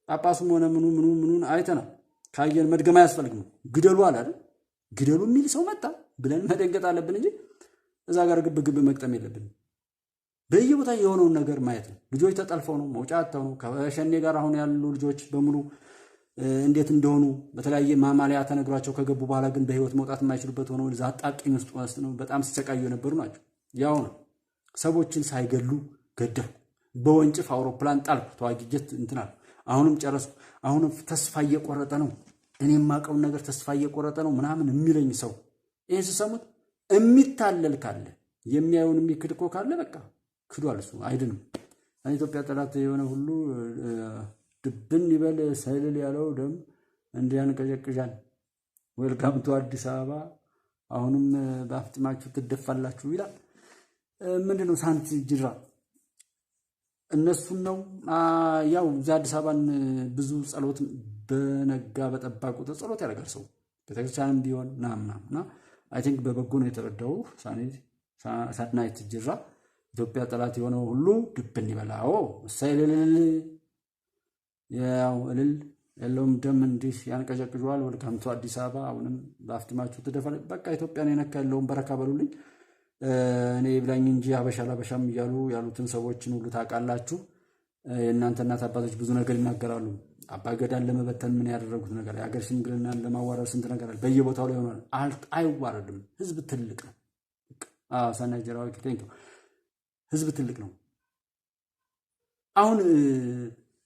ጳጳሱም ሆነ ምኑን አይተናል። ካየን መድገም አያስፈልግም። ግደሉ አለ አይደል? ግደሉ የሚል ሰው መጣ ብለን መደንገጥ አለብን እንጂ እዛ ጋር ግብ መቅጠም የለብንም። በየቦታ የሆነውን ነገር ማየት ነው። ልጆች ተጠልፈው ነው፣ መውጫ አጥተው ነው። ከሸኔ ጋር አሁን ያሉ ልጆች በሙሉ እንዴት እንደሆኑ በተለያየ ማማለያ ተነግሯቸው ከገቡ በኋላ ግን በህይወት መውጣት የማይችሉበት ሆነው እዛ አጣብቂኝ ውስጥ ነው በጣም ሲሰቃዩ የነበሩ ናቸው። ያው ነው ሰዎችን ሳይገሉ ገደሉ። በወንጭፍ አውሮፕላን ጣልኩ፣ ተዋጊ ጀት እንትናል። አሁንም ጨረስኩ። አሁንም ተስፋ እየቆረጠ ነው። እኔ የማውቀውን ነገር ተስፋ እየቆረጠ ነው ምናምን የሚለኝ ሰው ይሄን ሲሰሙት የሚታለል ካለ የሚያዩን የሚክድ እኮ ካለ በቃ ክዷል። እሱ አይድንም። ኢትዮጵያ ጠላት የሆነ ሁሉ ድብን ይበል ሳይልል ያለው ደም እንዲያንቀጨቅዣል። ዌልካም ቱ አዲስ አበባ፣ አሁንም በአፍጥማችሁ ትደፋላችሁ ይላል። ምንድነው ሳንቲ ጅራ እነሱን ነው ያው እዛ አዲስ አበባን ብዙ ጸሎት በነጋ በጠባ ቁጥር ጸሎት ያደርጋል ሰው ቤተክርስቲያንም ቢሆን ናምናምና አይ ቲንክ በበጎ ነው የተረዳው። ሳናይት ጅራ ኢትዮጵያ ጠላት የሆነው ሁሉ ድብን ይበላው ሳይልል ያው እልል የለውም ደም እንዲህ ያንቀጨቅጇል። ወልካም ቱ አዲስ አበባ፣ አሁንም በአፍጥማችሁ ትደፋል። በቃ ኢትዮጵያን የነካ ያለውን በረካ በሉልኝ። እኔ ይብላኝ እንጂ አበሻ ላበሻም እያሉ ያሉትን ሰዎችን ሁሉ ታውቃላችሁ። የእናንተ እናት አባቶች ብዙ ነገር ይናገራሉ። አባገዳን ለመበተን ምን ያደረጉት ነገር፣ የሀገር ሽምግልናን ለማዋረድ ስንት ነገር አለ። በየቦታው ላይ ሆኗል። አይዋረድም። ህዝብ ትልቅ ነው። ሰናይ ጀራዊ ህዝብ ትልቅ ነው። አሁን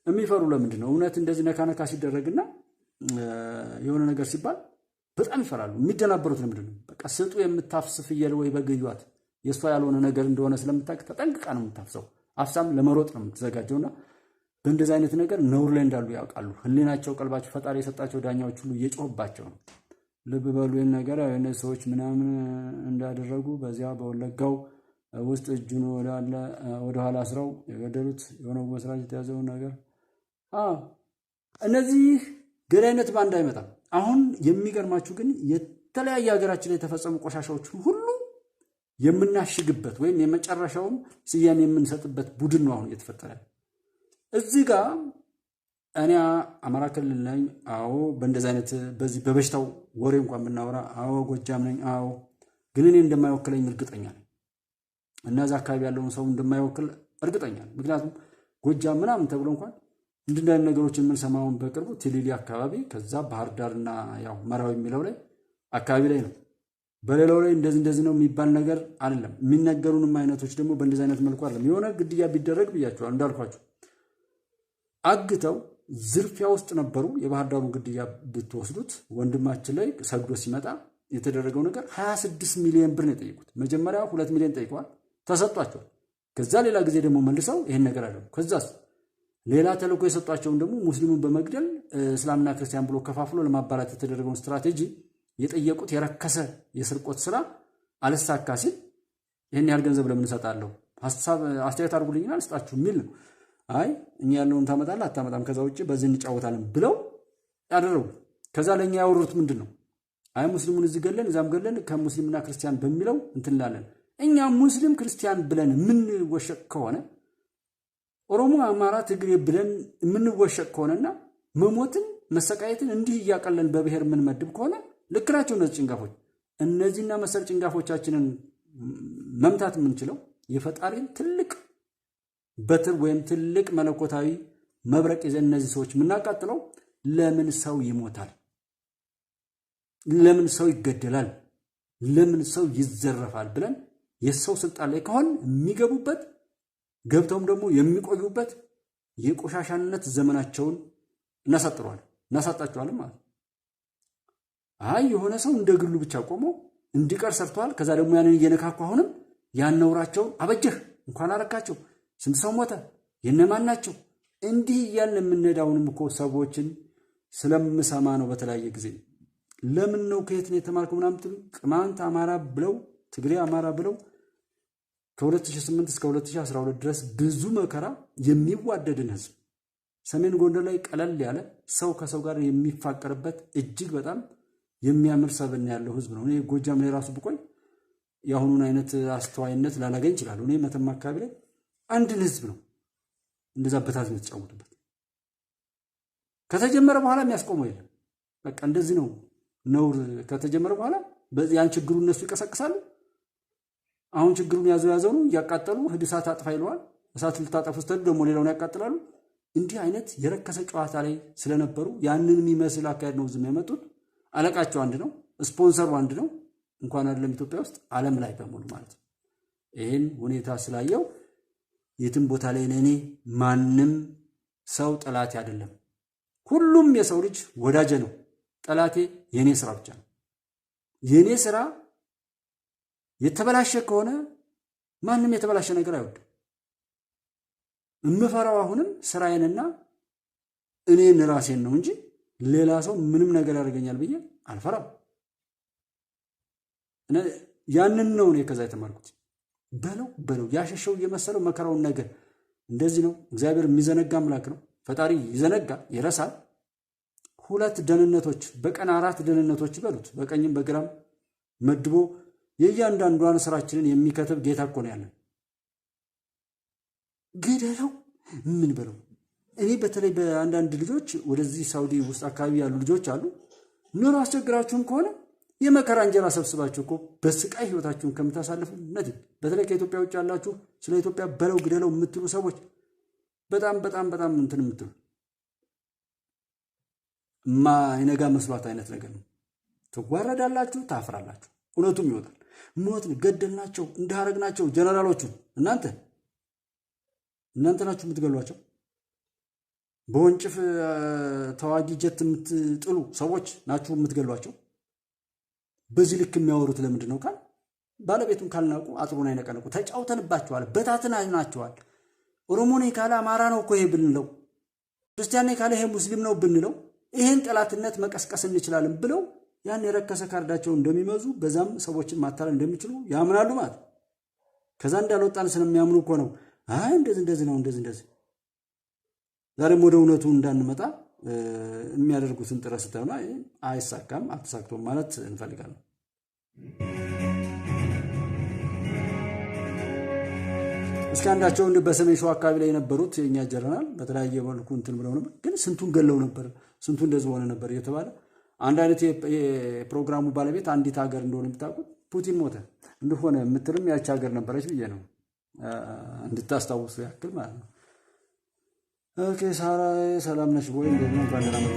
የሚፈሩ ለምንድን ነው? እውነት እንደዚህ ነካነካ ሲደረግና የሆነ ነገር ሲባል በጣም ይፈራሉ። የሚደናበሩት ለምንድን ነው? በቃ ስጡ የምታፍስ ፍየል ወይ በግዩት የእሷ ያልሆነ ነገር እንደሆነ ስለምታውቅ ተጠንቅቃ ነው የምታፍሰው። አፍሳም ለመሮጥ ነው የምትዘጋጀውና በእንደዚህ አይነት ነገር ነውር ላይ እንዳሉ ያውቃሉ። ህሊናቸው፣ ቀልባቸው፣ ፈጣሪ የሰጣቸው ዳኛዎች ሁሉ እየጮህባቸው ነው። ልብ በሉ ይህን ነገር እነዚህ ሰዎች ምናምን እንዳደረጉ በዚያ በወለጋው ውስጥ እጁን ወደኋላ አስረው የገደሉት የሆነው መስራች የተያዘውን ነገር እነዚህ ገዳይነት ባንድ አይመጣም። አሁን የሚገርማችሁ ግን የተለያየ ሀገራችን ላይ የተፈጸሙ ቆሻሻዎችን ሁሉ የምናሽግበት ወይም የመጨረሻውን ስያሜ የምንሰጥበት ቡድን ነው አሁን እየተፈጠረ እዚህ ጋር። እኔ አማራ ክልል ነኝ። አዎ በእንደዚህ አይነት በዚህ በበሽታው ወሬ እንኳን ብናወራ አዎ ጎጃም ነኝ። አዎ ግን እኔ እንደማይወክለኝ እርግጠኛ ነኝ። እና እዛ አካባቢ ያለውን ሰው እንደማይወክል እርግጠኛ ነኝ። ምክንያቱም ጎጃም ምናምን ተብሎ እንኳን እንድንዳይ ነገሮችን የምንሰማውን በቅርቡ ቲሊሊ አካባቢ ከዛ ባህር ዳርና ያው መራዊ የሚለው ላይ አካባቢ ላይ ነው። በሌላው ላይ እንደዚህ ነው የሚባል ነገር አይደለም። የሚነገሩንም አይነቶች ደግሞ በእንደዚህ አይነት መልኩ አይደለም። የሆነ ግድያ ቢደረግ ብያቸዋል እንዳልኳቸው አግተው ዝርፊያ ውስጥ ነበሩ። የባህር ዳሩን ግድያ ብትወስዱት ወንድማችን ላይ ሰግዶ ሲመጣ የተደረገው ነገር 26 ሚሊዮን ብር ነው የጠየቁት። መጀመሪያ 2 ሚሊዮን ጠይቀዋል፣ ተሰጧቸዋል። ከዛ ሌላ ጊዜ ደግሞ መልሰው ይሄን ነገር አደረጉ። ከዛስ ሌላ ተልእኮ የሰጧቸውን ደግሞ ሙስሊሙን በመግደል እስላምና ክርስቲያን ብሎ ከፋፍሎ ለማባላት የተደረገውን ስትራቴጂ የጠየቁት የረከሰ የስርቆት ስራ አልሳካ ሲል ይሄን ያህል ገንዘብ ለምን እሰጣለሁ አስተያየት አድርጉልኝና አልስጣችሁ የሚል ነው። አይ እኛ ያለውን ታመጣለህ አታመጣም፣ ከዛ ውጭ በዚህ እንጫወታለን ብለው ያደረጉ። ከዛ ለኛ ያወሩት ምንድን ነው? አይ ሙስሊሙን እዚህ ገለን እዛም ገለን ከሙስሊምና ክርስቲያን በሚለው እንትላለን። እኛ ሙስሊም ክርስቲያን ብለን የምንወሸቅ ከሆነ ኦሮሞ፣ አማራ፣ ትግሬ ብለን የምንወሸቅ ከሆነና መሞትን መሰቃየትን እንዲህ እያቀለን በብሔር የምንመድብ ከሆነ ልክ ናቸው እነዚህ ጭንጋፎች። እነዚህና መሰል ጭንጋፎቻችንን መምታት የምንችለው የፈጣሪን ትልቅ በትር ወይም ትልቅ መለኮታዊ መብረቅ ይዘን እነዚህ ሰዎች የምናቃጥለው ለምን ሰው ይሞታል? ለምን ሰው ይገደላል? ለምን ሰው ይዘረፋል? ብለን የሰው ስልጣን ላይ ከሆን የሚገቡበት ገብተውም ደግሞ የሚቆዩበት የቆሻሻነት ዘመናቸውን እናሳጣቸዋለን ማለት። አይ የሆነ ሰው እንደ ግሉ ብቻ ቆሞ እንዲቀር ሰርቷል። ከዛ ደግሞ ያንን እየነካኩ አሁንም ያነውራቸውን አበጀህ እንኳን አረካቸው ስንት ሰው ሞተ የነማን ናቸው እንዲህ እያልን የምንሄዳውንም እኮ ሰዎችን ስለምሰማ ነው በተለያየ ጊዜ። ለምን ነው ከየት ነው የተማርከው ምናምን ትሉ ቅማንት አማራ ብለው ትግሬ አማራ ብለው ከ2008 እስከ 2012 ድረስ ብዙ መከራ የሚዋደድን ህዝብ ሰሜን ጎንደር ላይ ቀለል ያለ ሰው ከሰው ጋር የሚፋቀርበት እጅግ በጣም የሚያምር ሰብን ያለው ህዝብ ነው። እኔ ጎጃም ላይ ራሱ ብቆይ የአሁኑን አይነት አስተዋይነት ላላገኝ ይችላል። እኔ መተማ አካባቢ ላይ አንድን ህዝብ ነው እንደዛ በታት የምትጫወቱበት። ከተጀመረ በኋላ የሚያስቆመው የለም። በቃ እንደዚህ ነው። ነውር ከተጀመረ በኋላ ያን ችግሩ እነሱ ይቀሰቅሳሉ። አሁን ችግሩን ያዘው ነው እያቃጠሉ እሳት አጥፋ ይለዋል። እሳት ልታጠፉ ስትሉ ደግሞ ሌላውን ያቃጥላሉ። እንዲህ አይነት የረከሰ ጨዋታ ላይ ስለነበሩ ያንን የሚመስል አካሄድ ነው ዝም ያመጡት። አለቃቸው አንድ ነው፣ ስፖንሰሩ አንድ ነው። እንኳን አይደለም ኢትዮጵያ ውስጥ ዓለም ላይ በሙሉ ማለት ነው። ይሄን ሁኔታ ስላየው የትም ቦታ ላይ እኔ ማንም ሰው ጠላቴ አይደለም። ሁሉም የሰው ልጅ ወዳጄ ነው። ጠላቴ የኔ ስራ ብቻ ነው። የኔ ስራ የተበላሸ ከሆነ ማንም የተበላሸ ነገር አይወድም። እምፈራው አሁንም ስራዬንና እኔን ራሴን ነው እንጂ ሌላ ሰው ምንም ነገር ያደርገኛል ብዬ አልፈራም። ያንን ነው እኔ ከዛ የተማርኩት። በለው ያሸሸው እየመሰለው መከራውን ነገር እንደዚህ ነው። እግዚአብሔር የሚዘነጋ አምላክ ነው። ፈጣሪ ይዘነጋ ይረሳል። 2 ደህንነቶች በቀን 4 ደህንነቶች ይበሉት በቀኝም በግራም መድቦ የእያንዳንዷን ስራችንን የሚከተብ ጌታ እኮ ነው ያለን። ግደለው ምን በለው። እኔ በተለይ በአንዳንድ ልጆች ወደዚህ ሳውዲ ውስጥ አካባቢ ያሉ ልጆች አሉ። ኑሮ አስቸግራችሁም ከሆነ የመከራ እንጀራ ሰብስባችሁ እኮ በስቃይ ህይወታችሁን ከምታሳልፉ ነጥብ በተለይ ከኢትዮጵያ ውጭ ያላችሁ ስለ ኢትዮጵያ በለው ግደለው የምትሉ ሰዎች በጣም በጣም በጣም እንትን የምትሉ ማይነጋ መስሏት አይነት ነገር ነው። ትዋረዳላችሁ፣ ታፍራላችሁ። እውነቱም ይወጣል። ሞትን ገደልናቸው እንዳረግናቸው ጀነራሎቹ እናንተ ናችሁ የምትገሏቸው። በወንጭፍ ተዋጊ ጀት የምትጥሉ ሰዎች ናችሁ የምትገሏቸው። በዚህ ልክ የሚያወሩት ለምንድን ነው ካል ባለቤቱን ካልናቁ አጥሩን አይነቀነቁ። ተጫውተንባቸዋል፣ በታትናቸዋል። ኦሮሞ ነኝ ካለ አማራ ነው እኮ ይሄ ብንለው፣ ክርስቲያን ነኝ ካለ ይሄ ሙስሊም ነው ብንለው ይሄን ጠላትነት መቀስቀስ እንችላለን ብለው ያን የረከሰ ካርዳቸው እንደሚመዙ በዛም ሰዎችን ማታለል እንደሚችሉ ያምናሉ ማለት። ከዛ እንዳልወጣን ስለሚያምኑ እኮ ነው አይ እንደዚህ ነው እንደዚህ ዛሬም ወደ እውነቱ እንዳንመጣ የሚያደርጉትን ጥረት ስታዩና አይሳካም አልተሳክቶም ማለት እንፈልጋለን። እስኪ አንዳቸው በሰሜን ሸዋ አካባቢ ላይ የነበሩት የኛ ጀነራል በተለያየ መልኩ እንትን ብለው ነበር፣ ግን ስንቱን ገለው ነበር፣ ስንቱን እንደዚህ ሆነ ነበር እየተባለ አንድ አይነት የፕሮግራሙ ባለቤት አንዲት ሀገር እንደሆነ የምታውቁት ፑቲን ሞተ እንደሆነ የምትልም ያቺ ሀገር ነበረች ብዬ ነው እንድታስታውሱ ያክል ማለት ነው። ኦኬ ሳራ ሰላም ነሽ ወይ? እንደምን ነው? ባንደራ መጣ።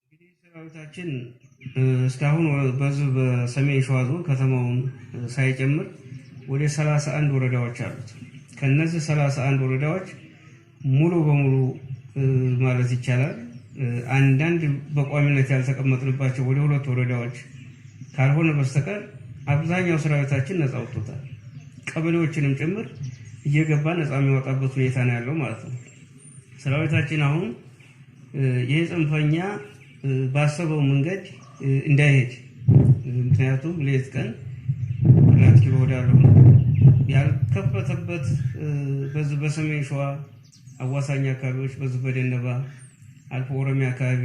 እንግዲህ ሰራዊታችን እስካሁን በዚህ በሰሜን ሸዋ ዞን ከተማውን ሳይጨምር ወደ 31 ወረዳዎች አሉት። ከነዚህ 31 ወረዳዎች ሙሉ በሙሉ ማለት ይቻላል አንዳንድ በቋሚነት ያልተቀመጥንባቸው ወደ 2 ወረዳዎች ካልሆነ በስተቀር አብዛኛው ሰራዊታችን ነፃ ወጥቷል። ቀበሌዎችንም ጭምር እየገባ ነፃ የሚወጣበት ሁኔታ ነው ያለው ማለት ነው። ሰራዊታችን አሁን ይሄ ጽንፈኛ ባሰበው መንገድ እንዳይሄድ ምክንያቱም ሌት ቀን 4 ኪሎ ወዳለው ያልከፈተበት በዚህ በሰሜን ሸዋ አዋሳኝ አካባቢዎች በዚህ በደነባ አልፎ ኦሮሚያ አካባቢ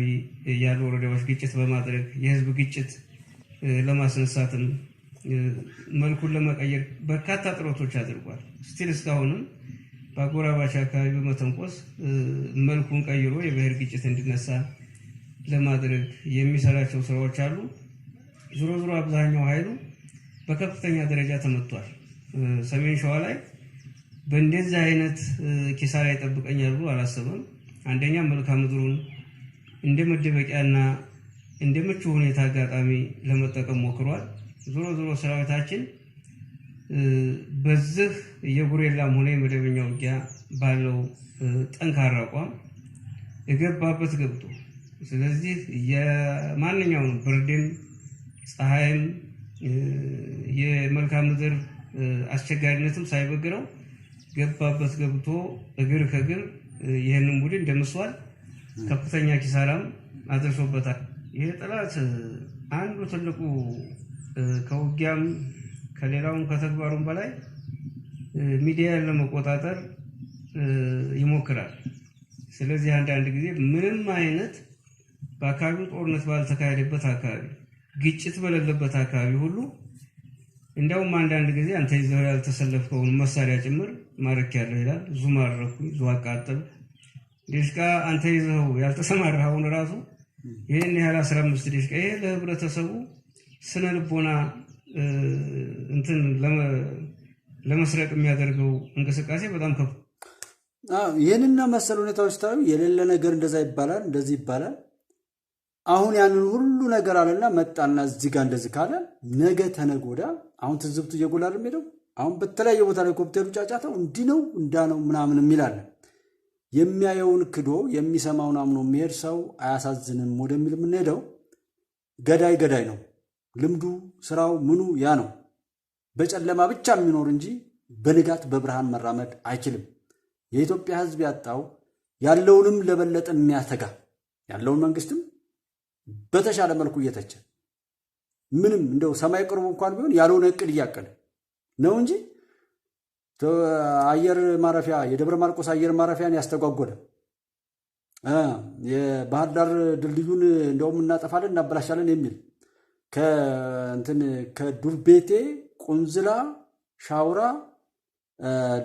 ያሉ ወረዳዎች ግጭት በማድረግ የህዝብ ግጭት ለማስነሳትም መልኩን ለመቀየር በርካታ ጥረቶች አድርጓል። ስቲል እስካሁንም በአጎራባች አካባቢ በመተንቆስ መልኩን ቀይሮ የብሔር ግጭት እንዲነሳ ለማድረግ የሚሰራቸው ስራዎች አሉ። ዙሮ አብዛኛው ኃይሉ በከፍተኛ ደረጃ ተመቷል። ሰሜን ሸዋ ላይ በእንደዚህ አይነት ኪሳራ ይጠብቀኛል ብሎ አላሰበም። አንደኛ መልክዓ ምድሩን እንደ መደበቂያና እንደ ምቹ ሁኔታ አጋጣሚ ለመጠቀም ሞክሯል። ዞሮ ሰራዊታችን በዚህ የጉሬላም ሆነ የመደበኛ ውጊያ ባለው ጠንካራ አቋም የገባበት ገብቶ ስለዚህ የማንኛውም ብርድም ፀሐይም የመልክዓ ምድር አስቸጋሪነትም ሳይበግረው ገባበት ገብቶ እግር ከእግር ይህንን ቡድን ደምሷል። ከፍተኛ ኪሳራም አድርሶበታል። ይሄ ጠላት አንዱ ትልቁ ከውጊያም ከሌላውም ከተግባሩም በላይ ሚዲያን ለመቆጣጠር ይሞክራል። ስለዚህ አንዳንድ ጊዜ ምንም አይነት በአካባቢው ጦርነት ባልተካሄደበት አካባቢ ግጭት በሌለበት አካባቢ ሁሉ እንዲያውም አንዳንድ ጊዜ አንተ ይዘው ያልተሰለፍከውን መሳሪያ ጭምር ማረኪያለሁ ይላል። ዙ ማረኩኝ፣ ዙ አቃጠል ዲሽቃ አንተ ይዘው ያልተሰማራኸውን ራሱ ይሄን ያህል 15 ዲሽቃ ይሄ ለህብረተሰቡ ስነ ልቦና እንትን ለመስረቅ የሚያደርገው እንቅስቃሴ በጣም ከፍ ይህንና መሰል ሁኔታዎች ታዩ የሌለ ነገር እንደዛ ይባላል እንደዚህ ይባላል። አሁን ያንን ሁሉ ነገር አለና መጣና እዚህ ጋር እንደዚህ ካለ ነገ ተነጎዳ አሁን ትዝብቱ እየጎላ ሄደው አሁን በተለያየ ቦታ ላይ ኮምፒውተሩ ጫጫታው እንዲህ ነው እንዳ ነው ምናምን የሚላል የሚያየውን ክዶ የሚሰማውን አምኖ የሚሄድ ሰው አያሳዝንም ወደሚል የምንሄደው ገዳይ ነው። ልምዱ ስራው ምኑ ያ ነው። በጨለማ ብቻ የሚኖር እንጂ በንጋት በብርሃን መራመድ አይችልም። የኢትዮጵያ ሕዝብ ያጣው ያለውንም ለበለጠ የሚያተጋ ያለውን መንግስትም በተሻለ መልኩ እየተቸ ምንም እንደው ሰማይ ቅርቡ እንኳን ቢሆን ያለውን እቅድ እያቀደ ነው እንጂ አየር ማረፊያ የደብረ ማርቆስ አየር ማረፊያን ያስተጓጎለ የባህር ዳር ድልድዩን እንደውም እናጠፋለን እናበላሻለን የሚል ከዱር ቤቴ ቁንዝላ ሻውራ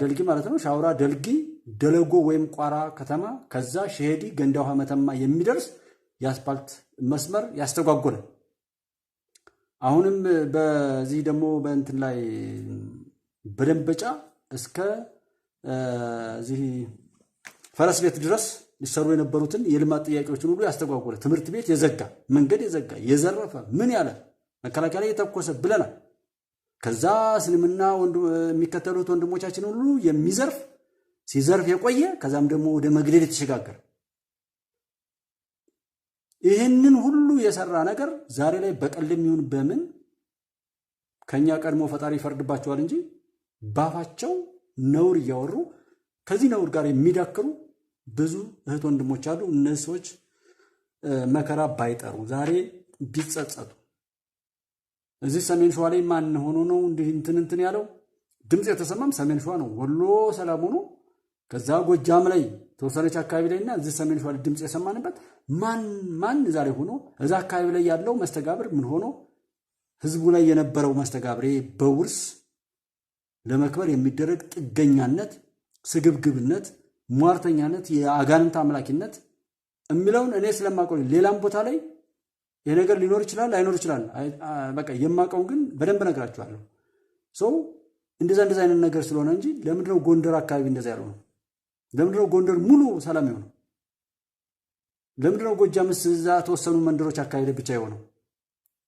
ደልጊ ማለት ነው ሻውራ ደልጊ ደለጎ ወይም ቋራ ከተማ ከዛ ሸሄዲ ገንዳ ውሃ መተማ የሚደርስ የአስፓልት መስመር ያስተጓጎለ አሁንም በዚህ ደግሞ በእንትን ላይ በደንበጫ እስከ እዚህ ፈረስ ቤት ድረስ ሊሰሩ የነበሩትን የልማት ጥያቄዎችን ሁሉ ያስተጓጎለ ትምህርት ቤት የዘጋ መንገድ የዘጋ የዘረፈ ምን ያለ መከላከያ ላይ የተኮሰ ብለናል። ከዛ እስልምና የሚከተሉት ወንድሞቻችን ሁሉ የሚዘርፍ ሲዘርፍ የቆየ ከዛም ደግሞ ወደ መግደል የተሸጋገረ ይህንን ሁሉ የሰራ ነገር ዛሬ ላይ በቀልም ይሁን በምን ከኛ ቀድሞ ፈጣሪ ይፈርድባቸዋል እንጂ ባፋቸው ነውር እያወሩ ከዚህ ነውር ጋር የሚዳክሩ ብዙ እህት ወንድሞች አሉ። እነዚህ ሰዎች መከራ ባይጠሩ ዛሬ ቢጸጸቱ እዚህ ሰሜን ሸዋ ላይ ማን ሆኖ ነው እንዲህ እንትን ያለው ድምፅ የተሰማም ሰሜን ሸዋ ነው። ወሎ ሰላም ሆኖ ከዛ ጎጃም ላይ ተወሰነች አካባቢ ላይና እዚህ ሰሜን ሸዋ ላይ ድምፅ የሰማንበት ማን ዛሬ ሆኖ እዛ አካባቢ ላይ ያለው መስተጋብር ምን ሆኖ ህዝቡ ላይ የነበረው መስተጋብር በውርስ ለመክበር የሚደረግ ጥገኛነት፣ ስግብግብነት፣ ሟርተኛነት፣ የአጋንንት አምላኪነት የሚለውን እኔ ስለማቆይ ሌላም ቦታ ላይ ይሄ ነገር ሊኖር ይችላል አይኖር ይችላል። በቃ የማቀው ግን በደንብ ነግራችኋለሁ። ሰው እንደዛ አይነት ነገር ስለሆነ እንጂ ለምንድነው ጎንደር አካባቢ እንደዛ ያለው ነው? ለምንድነው ጎንደር ሙሉ ሰላም የሆነው? ለምንድነው ጎጃም እዛ ተወሰኑ መንደሮች አካባቢ ላይ ብቻ የሆነው?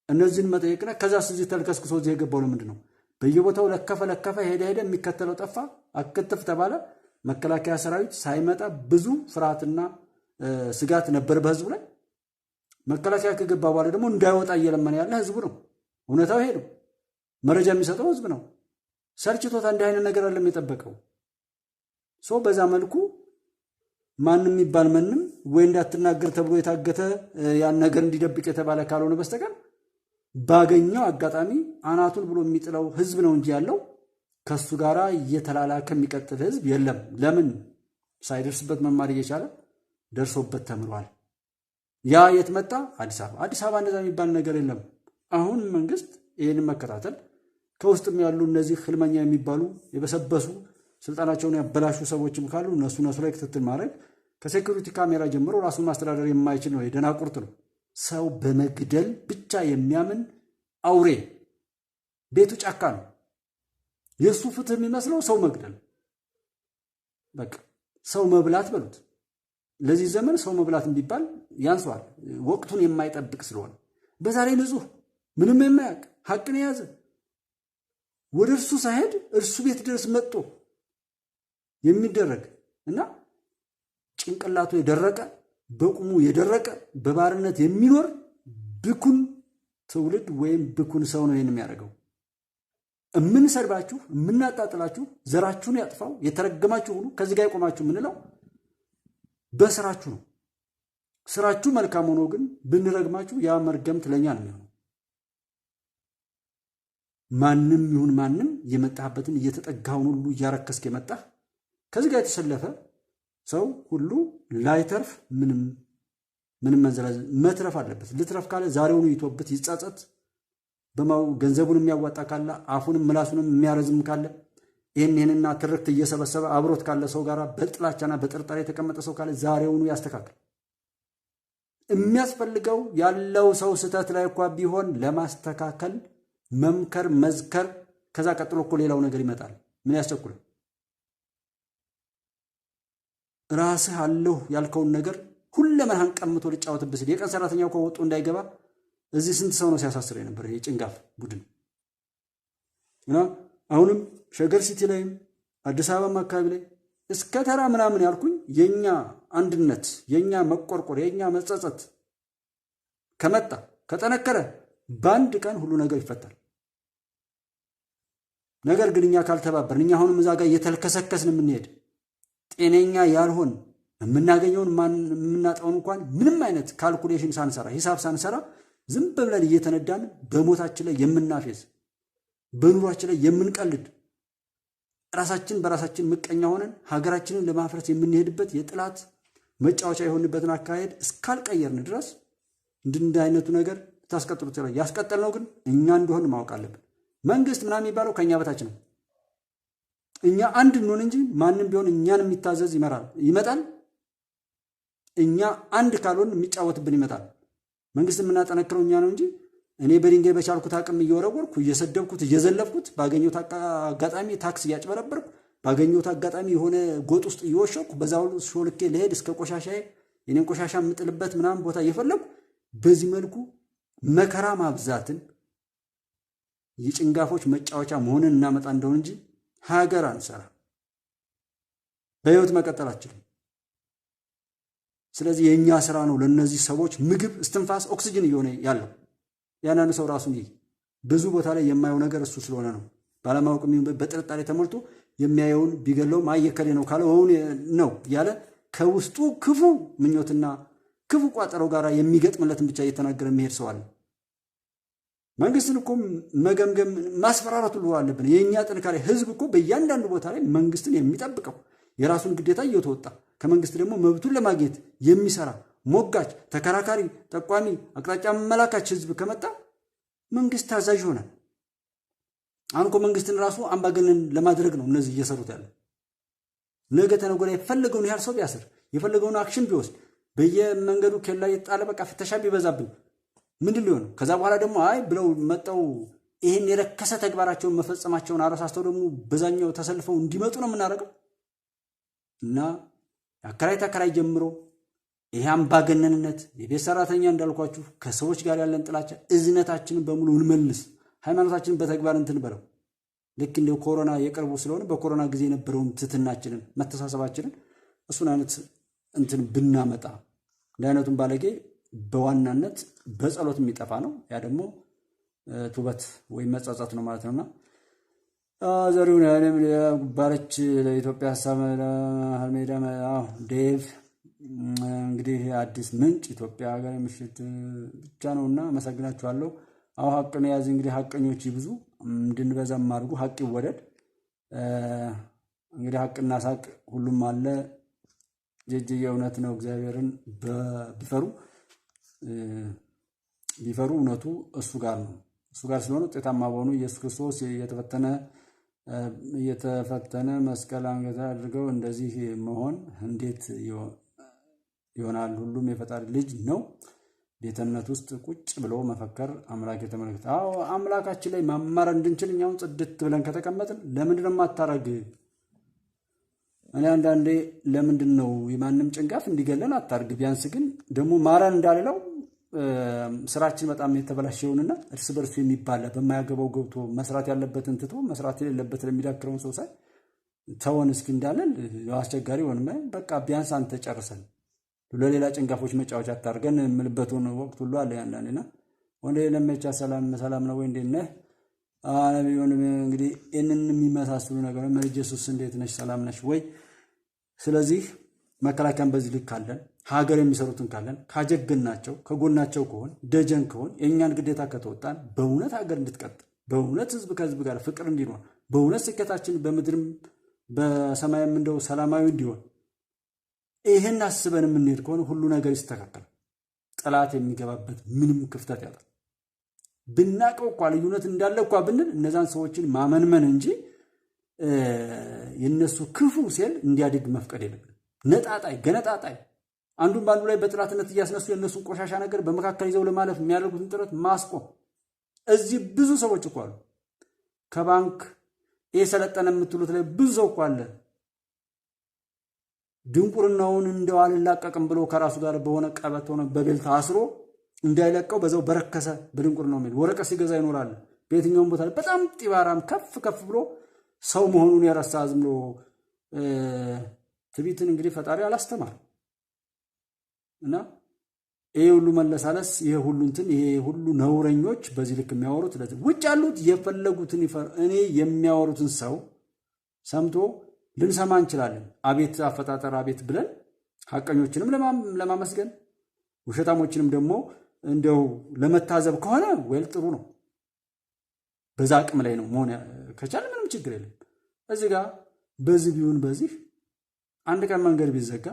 እነዚህን መጠየቅና ከዛስ እዚህ ተልከስክሶ እዚህ የገባው ለምንድን ነው? በየቦታው ለከፈ ሄደ የሚከተለው ጠፋ አክትፍ ተባለ። መከላከያ ሰራዊት ሳይመጣ ብዙ ፍርሃትና ስጋት ነበር በህዝቡ ላይ። መከላከያ ከገባ በኋላ ደግሞ እንዳይወጣ እየለመነ ያለ ህዝቡ ነው። እውነታው ይሄ ነው። መረጃ የሚሰጠው ህዝብ ነው። ሰርችቶታ እንዲህ አይነት ነገር አለም የጠበቀው ሰው በዛ መልኩ ማንም ይባል ማንም ወይ እንዳትናገር ተብሎ የታገተ ያን ነገር እንዲደብቅ የተባለ ካልሆነ በስተቀር ባገኘው አጋጣሚ አናቱን ብሎ የሚጥለው ህዝብ ነው እንጂ ያለው ከሱ ጋራ እየተላላከ የሚቀጥል ህዝብ የለም። ለምን ሳይደርስበት መማር እየቻለ ደርሶበት ተምሯል። ያ የት መጣ? አዲስ አበባ እንደዛ የሚባል ነገር የለም። አሁን መንግስት ይሄንን መከታተል ከውስጥም ያሉ እነዚህ ህልመኛ የሚባሉ የበሰበሱ ስልጣናቸውን ያበላሹ ሰዎችም ካሉ እነሱ ላይ ክትትል ማድረግ ከሴኩሪቲ ካሜራ ጀምሮ ራሱን ማስተዳደር የማይችል ነው። የደናቁርት ነው። ሰው በመግደል ብቻ የሚያምን አውሬ ቤቱ ጫካ ነው። የሱ ፍትህ የሚመስለው ሰው መግደል፣ በቃ ሰው መብላት በሉት። ለዚህ ዘመን ሰው መብላትን ቢባል ያንሷል ወቅቱን የማይጠብቅ ስለሆነ በዛ ላይ ንጹህ ምንም የማያውቅ ሐቅን የያዘ ወደ እርሱ ሳይሄድ እርሱ ቤት ድረስ መጥቶ የሚደረግ እና ጭንቅላቱ የደረቀ በቁሙ የደረቀ በባርነት የሚኖር ብኩን ትውልድ ወይም ብኩን ሰው ነው የሚያደርገው። እምንሰድባችሁ እምናጣጥላችሁ ዘራችሁን ያጥፋው የተረገማችሁ ሁሉ ከዚህ ጋር ይቆማችሁ ምንለው በስራችሁ ነው። ስራችሁ መልካም ሆኖ ግን ብንረግማችሁ ያ መርገምት ለኛ ነው የሚሆነው። ማንም ይሁን ማንም የመጣበትን እየተጠጋውን ሁሉ እያረከስክ የመጣህ ከዚህ ጋር የተሰለፈ ሰው ሁሉ ላይተርፍ ምንም መንዘላዘ መትረፍ አለበት። ልትረፍ ካለ ዛሬውኑ ይቶበት ይጻጸት። በማው ገንዘቡን የሚያዋጣ ካለ አፉንም ምላሱንም የሚያረዝም ካለ ይሄንና ትርክት እየሰበሰበ አብሮት ካለ ሰው ጋር በጥላቻና በጥርጣሬ የተቀመጠ ሰው ካለ ዛሬውኑ ያስተካክል። የሚያስፈልገው ያለው ሰው ስተት ላይ እንኳን ቢሆን ለማስተካከል መምከር መዝከር። ከዛ ቀጥሎ እኮ ሌላው ነገር ይመጣል። ምን ያስቸኩል? ራስህ አለው ያልከውን ነገር ሁለመናን ቀምቶ ሊጫወትብስ የቀን ሰራተኛው እኮ ወጡ እንዳይገባ እዚህ ስንት ሰው ነው ሲያሳስር የነበረ የጭንጋፍ ቡድን እና አሁንም ሸገር ሲቲ ላይ አዲስ አበባ አካባቢ ላይ እስከ ተራ ምናምን ያልኩኝ የኛ አንድነት የኛ መቆርቆር የኛ መጸጸት ከመጣ ከጠነከረ በአንድ ቀን ሁሉ ነገር ይፈታል። ነገር ግን እኛ ካልተባበርን እኛ አሁንም እዛ ጋር እየተልከሰከስን የምንሄድ ጤነኛ ያልሆን የምናገኘውን የምናጣውን እንኳን ምንም አይነት ካልኩሌሽን ሳንሰራ ሂሳብ ሳንሰራ ዝም ብለን እየተነዳን በሞታችን ላይ የምናፌዝ በኑሯችን ላይ የምንቀልድ ራሳችን በራሳችን ምቀኛ ሆነን ሀገራችንን ለማፍረስ የምንሄድበት የጥላት መጫወቻ የሆንበትን አካሄድ እስካልቀየርን ድረስ እንደ አይነቱ ነገር ታስቀጥሉት ይችላል። ያስቀጠልነው ግን እኛ እንደሆን ማወቅ አለብን። መንግስት ምናምን የሚባለው ከኛ በታች ነው። እኛ አንድ እንሆን እንጂ ማንም ቢሆን እኛን የሚታዘዝ ይመጣል። እኛ አንድ ካልሆን የሚጫወትብን ይመጣል። መንግስት የምናጠነክረው እኛ ነው እንጂ እኔ በድንጋይ በቻልኩት አቅም እየወረወርኩ እየሰደብኩት እየዘለፍኩት ባገኘሁት አጋጣሚ ታክስ እያጭበረበርኩ ባገኘሁት አጋጣሚ የሆነ ጎጥ ውስጥ እየወሸኩ በዛው ሾልኬ ለሄድ እስከ ቆሻሻዬ የኔን ቆሻሻ የምጥልበት ምናምን ቦታ እየፈለኩ በዚህ መልኩ መከራ ማብዛትን የጭንጋፎች መጫወቻ መሆንን እናመጣ እንደሆነ እንጂ ሀገር አንሰራ በህይወት መቀጠላችን። ስለዚህ የኛ ስራ ነው ለነዚህ ሰዎች ምግብ እስትንፋስ ኦክሲጅን እየሆነ ያለው። ያናኑ ሰው ራሱን ብዙ ቦታ ላይ የማየው ነገር እሱ ስለሆነ ነው። ባለማወቅ በጥርጣሬ ተሞልቶ የሚያየውን ቢገለውም አየከሌ ነው ካለ ወውን ነው ያለ ከውስጡ ክፉ ምኞትና ክፉ ቋጠሮ ጋር የሚገጥምለትን ብቻ እየተናገረ የሚሄድ ሰው አለ። መንግስትን እኮ መገምገም ማስፈራራት ሁሉ አለብን። የኛ ጥንካሬ ህዝብ እኮ በእያንዳንዱ ቦታ ላይ መንግስትን የሚጠብቀው የራሱን ግዴታ እየተወጣ ከመንግስት ደግሞ መብቱን ለማግኘት የሚሰራ ሞጋች፣ ተከራካሪ፣ ጠቋሚ፣ አቅጣጫ መላካች ህዝብ ከመጣ መንግስት ታዛዥ ይሆናል። አሁን እኮ መንግስትን ራሱ አምባገነን ለማድረግ ነው እነዚህ እየሰሩት ያለ። ነገ ተነገ ወዲያ የፈለገውን ያህል ሰው ቢያስር የፈለገውን አክሽን ቢወስድ በየመንገዱ ኬላ የጣለ በቃ ፍተሻ ቢበዛብን ምንድን ሊሆን? ከዛ በኋላ ደግሞ አይ ብለው መጣው ይሄን የረከሰ ተግባራቸውን መፈጸማቸውን አረሳስተው ደግሞ በዛኛው ተሰልፈው እንዲመጡ ነው የምናደርገው። እና አከራይ ተከራይ ጀምሮ ይሄ አምባገነንነት የቤት ሰራተኛ እንዳልኳችሁ ከሰዎች ጋር ያለን ጥላቻ እዝነታችንን በሙሉ እንመልስ። ሃይማኖታችንን በተግባር እንትን በለው። ልክ እንደ ኮሮና የቅርቡ ስለሆነ በኮሮና ጊዜ የነበረውን ትትናችንን መተሳሰባችንን እሱን አይነት እንትን ብናመጣ እንደ አይነቱን ባለጌ በዋናነት በጸሎት የሚጠፋ ነው። ያ ደግሞ ቱበት ወይም መጻጻት ነው ማለት ነውና ዘሪውን ያለም ባረች ለኢትዮጵያ ሐሳብ ለሐሜዳ ዴቭ እንግዲህ አዲስ ምንጭ ኢትዮጵያ ሀገር ምሽት ብቻ ነውና አመሰግናችኋለሁ። ሀቅን ያዝ እንግዲህ ሀቀኞች ይብዙ እንድንበዛም አድርጉ። ሀቅ ይወደድ። እንግዲህ ሀቅና ሳቅ ሁሉም አለ። ጀጅየ እውነት ነው። እግዚአብሔርን ቢፈሩ እውነቱ እሱ ጋር ነው። እሱ ጋር ስለሆነ ውጤታማ በሆኑ ኢየሱስ ክርስቶስ እየተፈተነ መስቀል አንገት አድርገው እንደዚህ መሆን እንዴት ይሆናል? ሁሉም የፈጣሪ ልጅ ነው። ቤተ እምነት ውስጥ ቁጭ ብሎ መፈከር አምላክ የተመለከተ አምላካችን ላይ ማማር እንድንችል እኛውን ጽድት ብለን ከተቀመጥን ለምንድን ነው የማታረግ? እኔ አንዳንዴ ለምንድን ነው የማንም ጭንጋፍ እንዲገለን አታርግ፣ ቢያንስ ግን ደግሞ ማራን እንዳልለው ስራችን በጣም የተበላሸውንና እርስ በርሱ የሚባላ በማያገባው ገብቶ መስራት ያለበትን ትቶ መስራት የሌለበት ለሚዳክረውን ሰው ሳይ ተወን እስኪ እንዳለን አስቸጋሪ ሆነ። በቃ ቢያንስ አንተ ጨርሰን ለሌላ ጭንጋፎች መጫወቻ አታርገን የምልበትን ወቅት ሁሉ አለ ያንዳንዴና ወንዴ ለመቻ ሰላም ነው ወይ እንዴት ነህ? ነብዩን እንግዲህ እነን የሚመሳሰሉ ነገር ነው። ኢየሱስ እንዴት ነሽ? ሰላም ነሽ ወይ? ስለዚህ መከላከያን በዚህ ልክ ካለን ሀገር የሚሰሩትን ካለን ካጀግናቸው ከጎናቸው ከሆን ደጀን ከሆን የእኛን ግዴታ ከተወጣን በእውነት ሀገር እንድትቀጥል በእውነት ህዝብ ከህዝብ ጋር ፍቅር እንዲኖር በእውነት ስኬታችን በምድርም በሰማይም እንደው ሰላማዊ እንዲሆን ይሄን አስበን የምንሄድ ከሆነ ሁሉ ነገር ይስተካከላል። ጠላት የሚገባበት ምንም ክፍተት ያጣል። ብናቀው እንኳ ልዩነት እንዳለ እንኳ ብንል እነዛን ሰዎችን ማመንመን እንጂ የነሱ ክፉ ሴል እንዲያድግ መፍቀድ የለብንም። ነጣጣይ ገነጣጣይ አንዱን ባንዱ ላይ በጥላትነት እያስነሱ የነሱን ቆሻሻ ነገር በመካከል ይዘው ለማለፍ የሚያደርጉትን ጥረት ማስቆም። እዚህ ብዙ ሰዎች እኮ አሉ። ከባንክ የሰለጠነ የምትሉት ላይ ብዙ ሰው እኮ አለ። ድንቁርናውን እንደው አልላቀቅም ብሎ ከራሱ ጋር በሆነ ቀበቶ ነው በቤልት አስሮ እንዳይለቀው በዛው በረከሰ በድንቁርናው የሚል ወረቀት ሲገዛ ይኖራል። በየትኛውም ቦታ ላይ በጣም ጢባራም ከፍ ብሎ ሰው መሆኑን የረሳ ዝም ብሎ ትዕቢትን እንግዲህ ፈጣሪ አላስተማር እና ይሄ ሁሉ መለሳለስ ይሄ ሁሉ እንትን ይሄ ሁሉ ነውረኞች በዚህ ልክ የሚያወሩት ለዚህ ውጭ ያሉት የፈለጉትን እኔ የሚያወሩትን ሰው ሰምቶ ልንሰማ እንችላለን። አቤት አፈጣጠር አቤት ብለን ሐቀኞችንም ለማመስገን ውሸታሞችንም ደግሞ እንደው ለመታዘብ ከሆነ ወይል ጥሩ ነው። በዛ አቅም ላይ ነው መሆን ከቻለ ምንም ችግር የለም። እዚህ ጋር በዚህ ቢሆን በዚህ አንድ ቀን መንገድ ቢዘጋ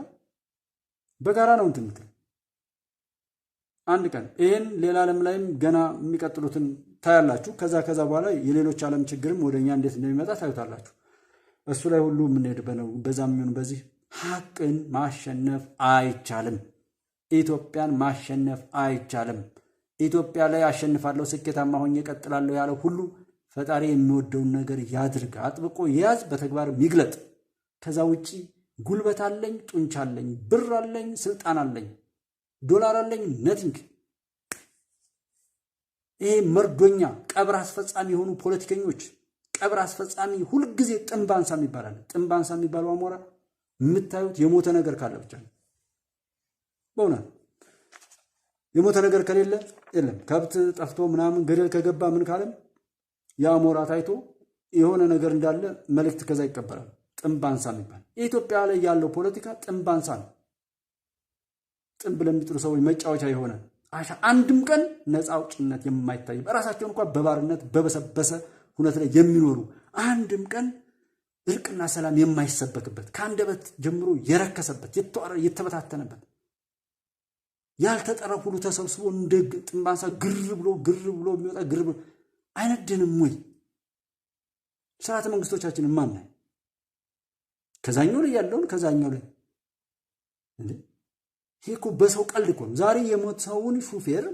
በጋራ ነው እንትን አንድ ቀን ይሄን ሌላ ዓለም ላይም ገና የሚቀጥሉትን ታያላችሁ። ከዛ በኋላ የሌሎች ዓለም ችግርም ወደኛ እንዴት እንደሚመጣ ታዩታላችሁ። እሱ ላይ ሁሉ የምንሄድበት ነው። በዛም ይሁን በዚህ ሐቅን ማሸነፍ አይቻልም። ኢትዮጵያን ማሸነፍ አይቻልም። ኢትዮጵያ ላይ አሸንፋለሁ ስኬታማ ሆኜ እቀጥላለሁ ያለው ሁሉ ፈጣሪ የሚወደውን ነገር ያድርግ፣ አጥብቆ ይያዝ፣ በተግባር ይግለጥ። ከዛ ውጪ ጉልበት አለኝ፣ ጡንቻ አለኝ፣ ብር አለኝ፣ ስልጣን አለኝ፣ ዶላር አለኝ ነቲንግ። ይሄ መርዶኛ ቀብር አስፈጻሚ የሆኑ ፖለቲከኞች ቀብር አስፈጻሚ ሁልጊዜ ጥንባንሳ ይባላል። ጥንባንሳ የሚባለው አሞራ የምታዩት የሞተ ነገር ካለ ብቻ ነው። በእውነት የሞተ ነገር ከሌለ የለም። ከብት ጠፍቶ ምናምን ገደል ከገባ ምን ካለም የአሞራ ታይቶ የሆነ ነገር እንዳለ መልእክት ከዛ ይቀበላል። ጥንባንሳ የሚባል የኢትዮጵያ ላይ ያለው ፖለቲካ ጥንባንሳ ነው። ጥንብ ለሚጥሩ ሰዎች መጫወቻ የሆነ አንድም ቀን ነፃ አውጭነት የማይታይ በራሳቸውን እንኳን በባርነት በበሰበሰ ሁኔታ ላይ የሚኖሩ አንድም ቀን እርቅና ሰላም የማይሰበክበት ከአንደበት ጀምሮ የረከሰበት የተበታተነበት ያልተጠረ ሁሉ ተሰብስቦ እንደ ጥንባንሳ ግር ብሎ የሚወጣ ግር ብሎ አይነደንም ወይ? ስርዓተ መንግስቶቻችን ማን ነው? ከዛኛው ላይ ያለውን ከዛኛው ላይ እንዴ ይሄ እኮ በሰው ቀልድ እኮ ነው። ዛሬ የሞተውን ሹፌር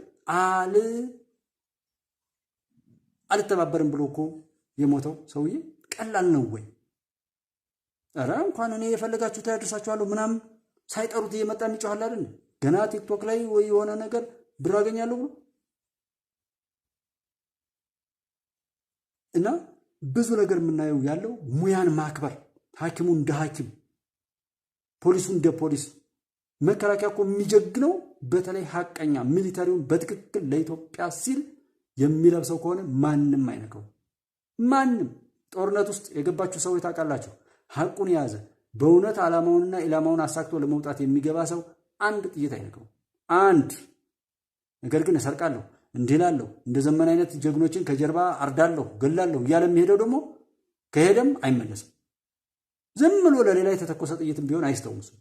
አልተባበርም ብሎ እኮ የሞተው ሰውዬ ቀላል ነው ወይ? ኧረ እንኳን እኔ የፈለጋችሁት ያደርሳችኋለሁ ምናምን ሳይጠሩት እየመጣ የሚጮሃል አይደል? ገና ቲክቶክ ላይ ወይ የሆነ ነገር ብር አገኛለሁ ብሎ እና ብዙ ነገር የምናየው ያለው ሙያን ማክበር፣ ሐኪሙ እንደ ሐኪም፣ ፖሊሱ እንደ ፖሊስ። መከላከያ እኮ የሚጀግነው በተለይ ሐቀኛ ሚሊታሪውን በትክክል ለኢትዮጵያ ሲል የሚለብሰው ከሆነ ማንም አይነካው። ማንም ጦርነት ውስጥ የገባችሁ ሰው ታውቃላችሁ። ሐቁን የያዘ በእውነት ዓላማውንና ኢላማውን አሳክቶ ለመውጣት የሚገባ ሰው አንድ ጥይት አይነካው። አንድ ነገር ግን እሰርቃለሁ እንዲላለሁ እንደ ዘመን አይነት ጀግኖችን ከጀርባ አርዳለሁ ገላለሁ እያለ የሚሄደው ደግሞ ከሄደም አይመለስም። ዝም ብሎ ለሌላ የተተኮሰ ጥይትም ቢሆን አይስተውምም።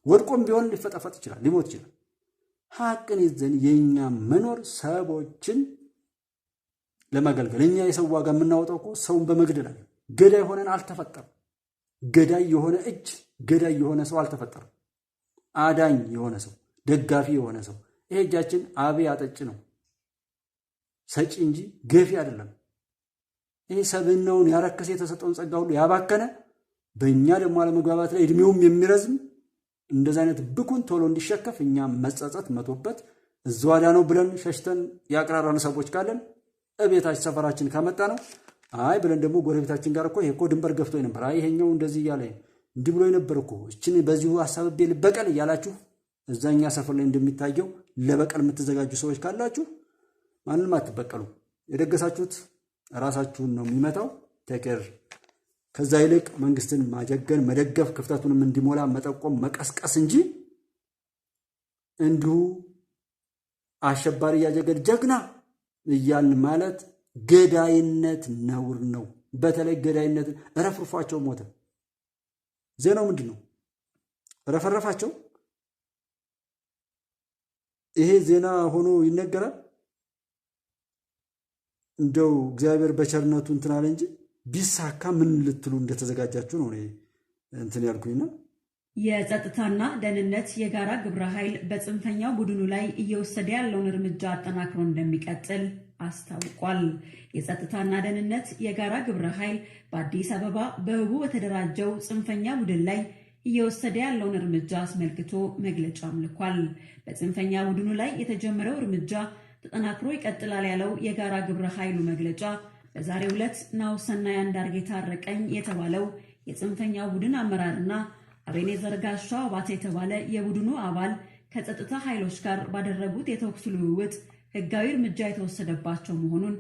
ወድቆም ቢሆን ሊፈጠፈጥ ይችላል፣ ሊሞት ይችላል። ሐቅን ይዘን የኛ መኖር ሰዎችን ለማገልገል እኛ የሰው ዋጋ የምናወጣው እኮ ሰውን በመግደል አለ። ገዳይ ሆነን አልተፈጠረም። ገዳይ የሆነ እጅ ገዳይ የሆነ ሰው አልተፈጠረም። አዳኝ የሆነ ሰው ደጋፊ የሆነ ሰው ይሄ እጃችን አቤ አጠጭ ነው ሰጪ እንጂ ገፊ አይደለም። ይሄ ሰብናውን ያረከሰ የተሰጠውን ጸጋ ሁሉ ያባከነ በእኛ ደግሞ አለመግባባት ላይ እድሜውም የሚረዝም እንደዛ አይነት ብኩን ቶሎ እንዲሸከፍ እኛ መጸጸት መቶበት እዛዋዳ ነው ብለን ሸሽተን ያቀራራን ሰዎች ካለን እቤታችን ሰፈራችን ካመጣ ነው አይ ብለን ደግሞ ጎረቤታችን ጋር እኮ ይሄ ድንበር ገፍቶ ነበር አይ ይሄኛው እንደዚህ ያለ እንዲህ ብሎ ነበር እኮ እቺን በዚሁ ሐሳብ በቀል ያላችሁ እዛኛ ሰፈር ላይ እንደሚታየው ለበቀል የምትዘጋጁ ሰዎች ካላችሁ ማንንም አትበቀሉ የደገሳችሁት ራሳችሁን ነው የሚመታው ተከር ከዛ ይልቅ መንግስትን ማጀገን መደገፍ ክፍተቱንም እንዲሞላ መጠቆም መቀስቀስ እንጂ እንዲሁ አሸባሪ ያጀገድ ጀግና እያልን ማለት ገዳይነት ነውር ነው በተለይ ገዳይነት ረፍርፏቸው ሞተ ዜናው ምንድነው ረፈረፋቸው ይሄ ዜና ሆኖ ይነገራል እንደው እግዚአብሔር በቸርነቱ እንትናለ እንጂ ቢሳካ ምን ልትሉ እንደተዘጋጃችሁ ነው እንትን ያልኩኝና የጸጥታና ደህንነት የጋራ ግብረ ኃይል በጽንፈኛው ቡድኑ ላይ እየወሰደ ያለውን እርምጃ አጠናክሮ እንደሚቀጥል አስታውቋል። የጸጥታና ደህንነት የጋራ ግብረ ኃይል በአዲስ አበባ በህቡ በተደራጀው ጽንፈኛ ቡድን ላይ እየወሰደ ያለውን እርምጃ አስመልክቶ መግለጫ አምልኳል። በጽንፈኛ ቡድኑ ላይ የተጀመረው እርምጃ ተጠናክሮ ይቀጥላል ያለው የጋራ ግብረ ኃይሉ መግለጫ በዛሬው ዕለት ናሁሰናይ አንዳርጌ ታረቀኝ የተባለው የጽንፈኛው ቡድን አመራርና አቤኔዘር ጋሻው አባተ የተባለ የቡድኑ አባል ከጸጥታ ኃይሎች ጋር ባደረጉት የተኩስ ልውውጥ ህጋዊ እርምጃ የተወሰደባቸው መሆኑን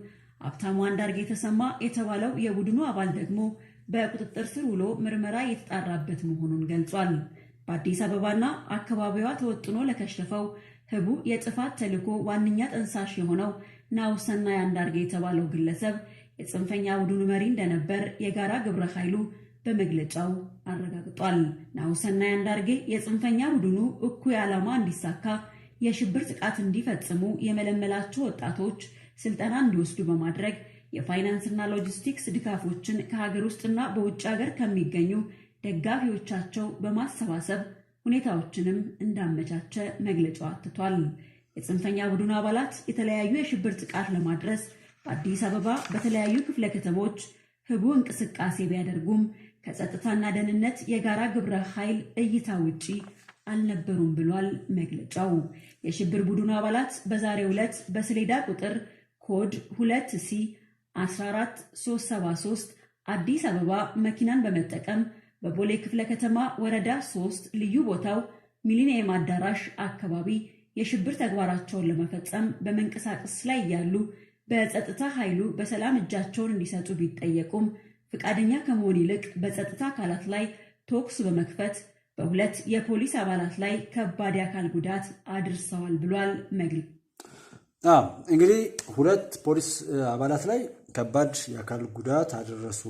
ሀብታሙ አንዳርጌ የተሰማ የተባለው የቡድኑ አባል ደግሞ በቁጥጥር ስር ውሎ ምርመራ የተጣራበት መሆኑን ገልጿል። በአዲስ አበባና አካባቢዋ ተወጥኖ ለከሸፈው ህቡ የጥፋት ተልዕኮ ዋነኛ ጠንሳሽ የሆነው ናሁሰናይ አንዳርጌ የተባለው ግለሰብ የጽንፈኛ ቡድኑ መሪ እንደነበር የጋራ ግብረ ኃይሉ በመግለጫው አረጋግጧል። ናሁሰናይ አንዳርጌ የጽንፈኛ ቡድኑ እኩይ ዓላማ እንዲሳካ የሽብር ጥቃት እንዲፈጽሙ የመለመላቸው ወጣቶች ስልጠና እንዲወስዱ በማድረግ የፋይናንስና ሎጂስቲክስ ድጋፎችን ከሀገር ውስጥና በውጭ ሀገር ከሚገኙ ደጋፊዎቻቸው በማሰባሰብ ሁኔታዎችንም እንዳመቻቸ መግለጫው አትቷል። የጽንፈኛ ቡድኑ አባላት የተለያዩ የሽብር ጥቃት ለማድረስ በአዲስ አበባ በተለያዩ ክፍለ ከተሞች ህቡ እንቅስቃሴ ቢያደርጉም ከጸጥታና ደህንነት የጋራ ግብረ ኃይል እይታ ውጪ አልነበሩም ብሏል መግለጫው። የሽብር ቡድኑ አባላት በዛሬው ዕለት በሰሌዳ ቁጥር ኮድ 2C 14373 አዲስ አበባ መኪናን በመጠቀም በቦሌ ክፍለ ከተማ ወረዳ 3 ልዩ ቦታው ሚሊኒየም አዳራሽ አካባቢ የሽብር ተግባራቸውን ለመፈጸም በመንቀሳቀስ ላይ ያሉ በጸጥታ ኃይሉ በሰላም እጃቸውን እንዲሰጡ ቢጠየቁም ፍቃደኛ ከመሆን ይልቅ በጸጥታ አካላት ላይ ተኩስ በመክፈት በሁለት የፖሊስ አባላት ላይ ከባድ የአካል ጉዳት አድርሰዋል ብሏል መግለጫው። እንግዲህ ሁለት ፖሊስ አባላት ላይ ከባድ የአካል ጉዳት አደረሱ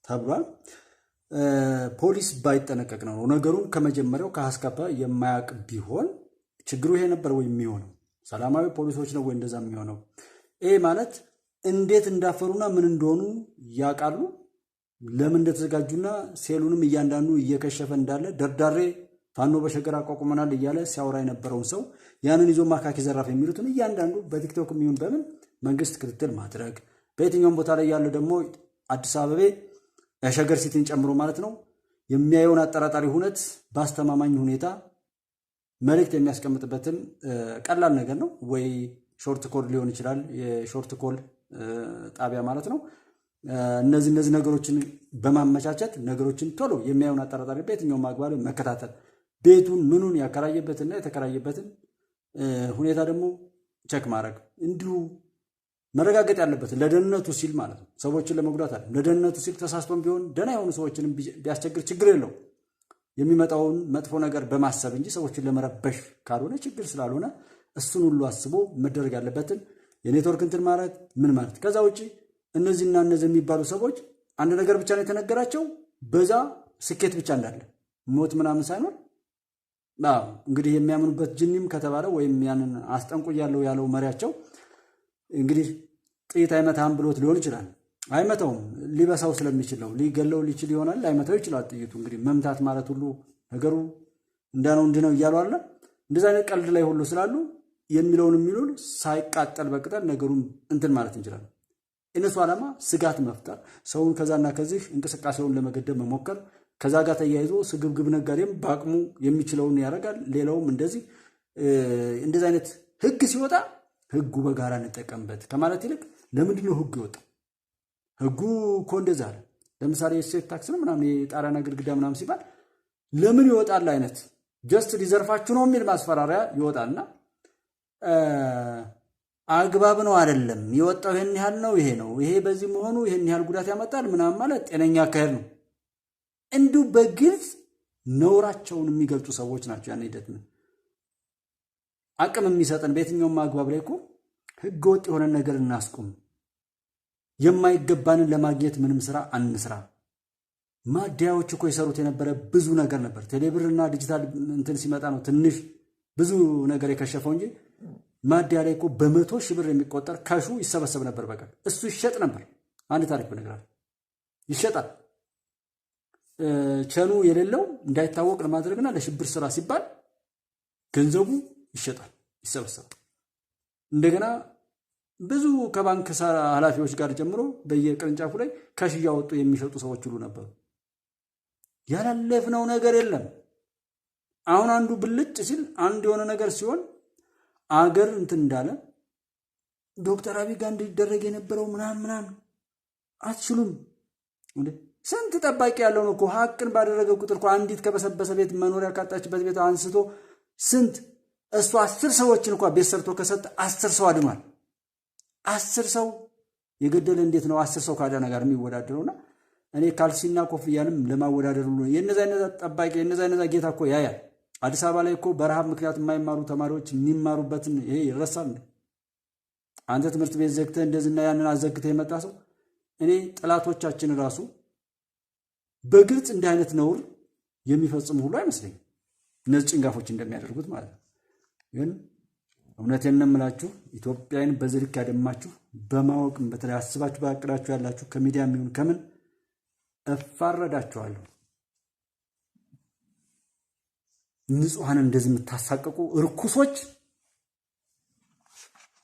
ተብሏል። ፖሊስ ባይጠነቀቅ ነው ነገሩን ከመጀመሪያው ከአስከባ የማያውቅ ቢሆን ችግሩ ይሄ ነበር ወይ የሚሆነው? ሰላማዊ ፖሊሶች ነው ወይ እንደዛ የሚሆነው? ይሄ ማለት እንዴት እንዳፈሩና ምን እንደሆኑ ያውቃሉ። ለምን እንደተዘጋጁና ሴሉንም እያንዳንዱ እየከሸፈ እንዳለ ደርዳሬ ፋኖ በሸገር አቋቁመናል እያለ ሲያወራ የነበረውን ሰው ያንን ይዞ ማካኪ ዘራፍ የሚሉትን እያንዳንዱ በቲክቶክ የሚሆን በምን መንግስት ክትትል ማድረግ በየትኛውም ቦታ ላይ ያለው ደግሞ አዲስ አበባ የሸገር ሲቲን ጨምሮ ማለት ነው የሚያየውን አጠራጣሪ ሁነት በአስተማማኝ ሁኔታ መልእክት የሚያስቀምጥበትን ቀላል ነገር ነው ወይ ሾርት ኮድ ሊሆን ይችላል። የሾርት ኮል ጣቢያ ማለት ነው። እነዚህ ነገሮችን በማመቻቸት ነገሮችን ቶሎ የሚያዩን አጠራጣሪ በየትኛው ማግባል መከታተል ቤቱን ምኑን ያከራየበትና የተከራየበትን ሁኔታ ደግሞ ቸክ ማድረግ እንዲሁ መረጋገጥ ያለበት ለደህንነቱ ሲል ማለት ነው። ሰዎችን ለመጉዳት አይደለም። ለደህንነቱ ሲል ተሳስቶም ቢሆን ደህና የሆኑ ሰዎችን ቢያስቸግር ችግር የለው የሚመጣውን መጥፎ ነገር በማሰብ እንጂ ሰዎችን ለመረበሽ ካልሆነ ችግር ስላልሆነ እሱን ሁሉ አስቦ መደረግ ያለበትን የኔትወርክ እንትን ማለት ምን ማለት ከዛ ውጪ እነዚህና እነዚህ የሚባሉ ሰዎች አንድ ነገር ብቻ ነው የተነገራቸው በዛ ስኬት ብቻ እንዳለ ሞት ምናምን ሳይኖር እንግዲህ የሚያምኑበት ጅኒም ከተባለ ወይም ያንን አስጠንቁ ያለው መሪያቸው እንግዲህ ጥይት አይመታም ብሎት ሊሆን ይችላል። አይመታውም ሊበሳው ስለሚችል ነው። ሊገለው ሊችል ይሆናል አይመታው ይችላል። ጥይቱ እንግዲህ መምታት ማለት ሁሉ ነገሩ እንዳነው እንድነው እያሉ አለ እንደዛ አይነት ቀልድ ላይ ሁሉ ስላሉ የሚለውን የሚሉን ሳይቃጠል በቅጠል ነገሩን እንትን ማለት እንችላለን። እነሱ ዓላማ ስጋት መፍጠር ሰውን ከዛና ከዚህ እንቅስቃሴውን ለመገደብ መሞከር ከዛ ጋር ተያይዞ ስግብግብ ነጋዴም በአቅሙ የሚችለውን ያደርጋል። ሌላውም እንደዚህ አይነት ህግ ሲወጣ ህጉ በጋራ እንጠቀምበት ከማለት ይልቅ ለምንድን ነው ህጉ ይወጣ? ህጉ እኮ እንደዛ አለ። ለምሳሌ የእሴት ታክስ ነው ምናምን የጣሪያና ግድግዳ ምናምን ሲባል ለምን ይወጣል አይነት ጀስት ሊዘርፋችሁ ነው የሚል ማስፈራሪያ ይወጣልና አግባብ ነው አይደለም የወጣው ይሄን ያህል ነው ይሄ በዚህ መሆኑ ይሄን ያህል ጉዳት ያመጣል ምናምን ማለት ጤነኛ አካሄድ ነው። እንዲሁ በግልጽ ነውራቸውን የሚገልጹ ሰዎች ናቸው። ያን ሂደት ነው አቅም የሚሰጠን በየትኛውም አግባብ ላይ እኮ ህገ ወጥ የሆነ ነገር እናስቁም። የማይገባንን ለማግኘት ምንም ስራ አንስራ። ማዲያዎች እኮ ይሰሩት የነበረ ብዙ ነገር ነበር። ቴሌብርና ዲጂታል እንትን ሲመጣ ነው ትንሽ ብዙ ነገር የከሸፈው እንጂ ማዲያ ላይ እኮ በመቶ ሺህ ብር የሚቆጠር ካሹ ይሰበሰብ ነበር በቀን። እሱ ይሸጥ ነበር። አንድ ታሪክ በነገራችን ይሸጣል። ቸኑ የሌለው እንዳይታወቅ ለማድረግና ለሽብር ስራ ሲባል ገንዘቡ ይሸጣል፣ ይሰበሰባል። እንደገና ብዙ ከባንክ ኃላፊዎች ጋር ጀምሮ በየቅርንጫፉ ላይ ካሽ እያወጡ የሚሸጡ ሰዎች ሁሉ ነበሩ። ያላለፍነው ነገር የለም። አሁን አንዱ ብልጭ ሲል አንድ የሆነ ነገር ሲሆን አገር እንትን እንዳለ ዶክተር አብይ ጋር እንዲደረግ የነበረው ምናምን አትችሉም እንዴ? ስንት ጠባቂ ያለው ነው እኮ ሀቅን ባደረገ ቁጥር እኮ አንዲት ከበሰበሰ ቤት መኖሪያ ካጣችበት ቤት አንስቶ ስንት እሱ 10 ሰዎችን እንኳን ቤት ሰርቶ ከሰጠ 10 ሰው አድኗል። 10 ሰው የገደለ እንዴት ነው 10 ሰው ካዳነ ጋር የሚወዳደረውና እኔ ካልሲና ኮፍያንም ለማወዳደር ነው የነዛ ጠባቂ የነዛ ጌታ እኮ ያያል። አዲስ አበባ ላይ እኮ በረሃብ ምክንያት የማይማሩ ተማሪዎች የሚማሩበትን ይሄ ይረሳል። አንተ ትምህርት ቤት ዘግተህ እንደዚህና ያንን አዘግተህ የመጣ ሰው እኔ ጠላቶቻችን ራሱ በግልጽ እንዲህ አይነት ነውር የሚፈጽሙ ሁሉ አይመስለኝም። እነዚህ ጭንጋፎች እንደሚያደርጉት ማለት ነው። ግን እውነቴን ነው የምላችሁ ኢትዮጵያን በዚህ ልክ ያደማችሁ በማወቅም በተለይ አስባችሁ ባቅዳችሁ ያላችሁ ከሚዲያ የሚሆን ከምን እፋረዳችኋለሁ። ንጹሃን እንደዚህ የምታሳቀቁ እርኩሶች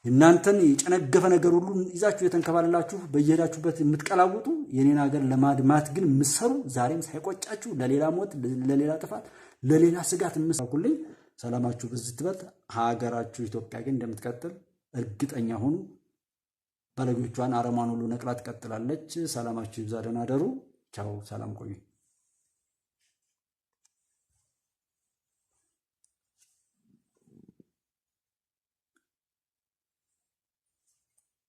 እናንተን የጨነገፈ ነገር ሁሉ ይዛችሁ የተንከባለላችሁ በየሄዳችሁበት የምትቀላውጡ የኔን ሀገር ለማድማት ግን የምትሰሩ ዛሬም ሳይቆጫችሁ ለሌላ ሞት፣ ለሌላ ጥፋት፣ ለሌላ ስጋት የምትሰሩልኝ ሰላማችሁ በዚህ ትበት ሀገራችሁ ኢትዮጵያ ግን እንደምትቀጥል እርግጠኛ ሁኑ። ባለጎቿን አረማን ሁሉ ነቅላ ትቀጥላለች። ሰላማችሁ ይብዛ። ደህና ደሩ። ቻው። ሰላም ቆዩ።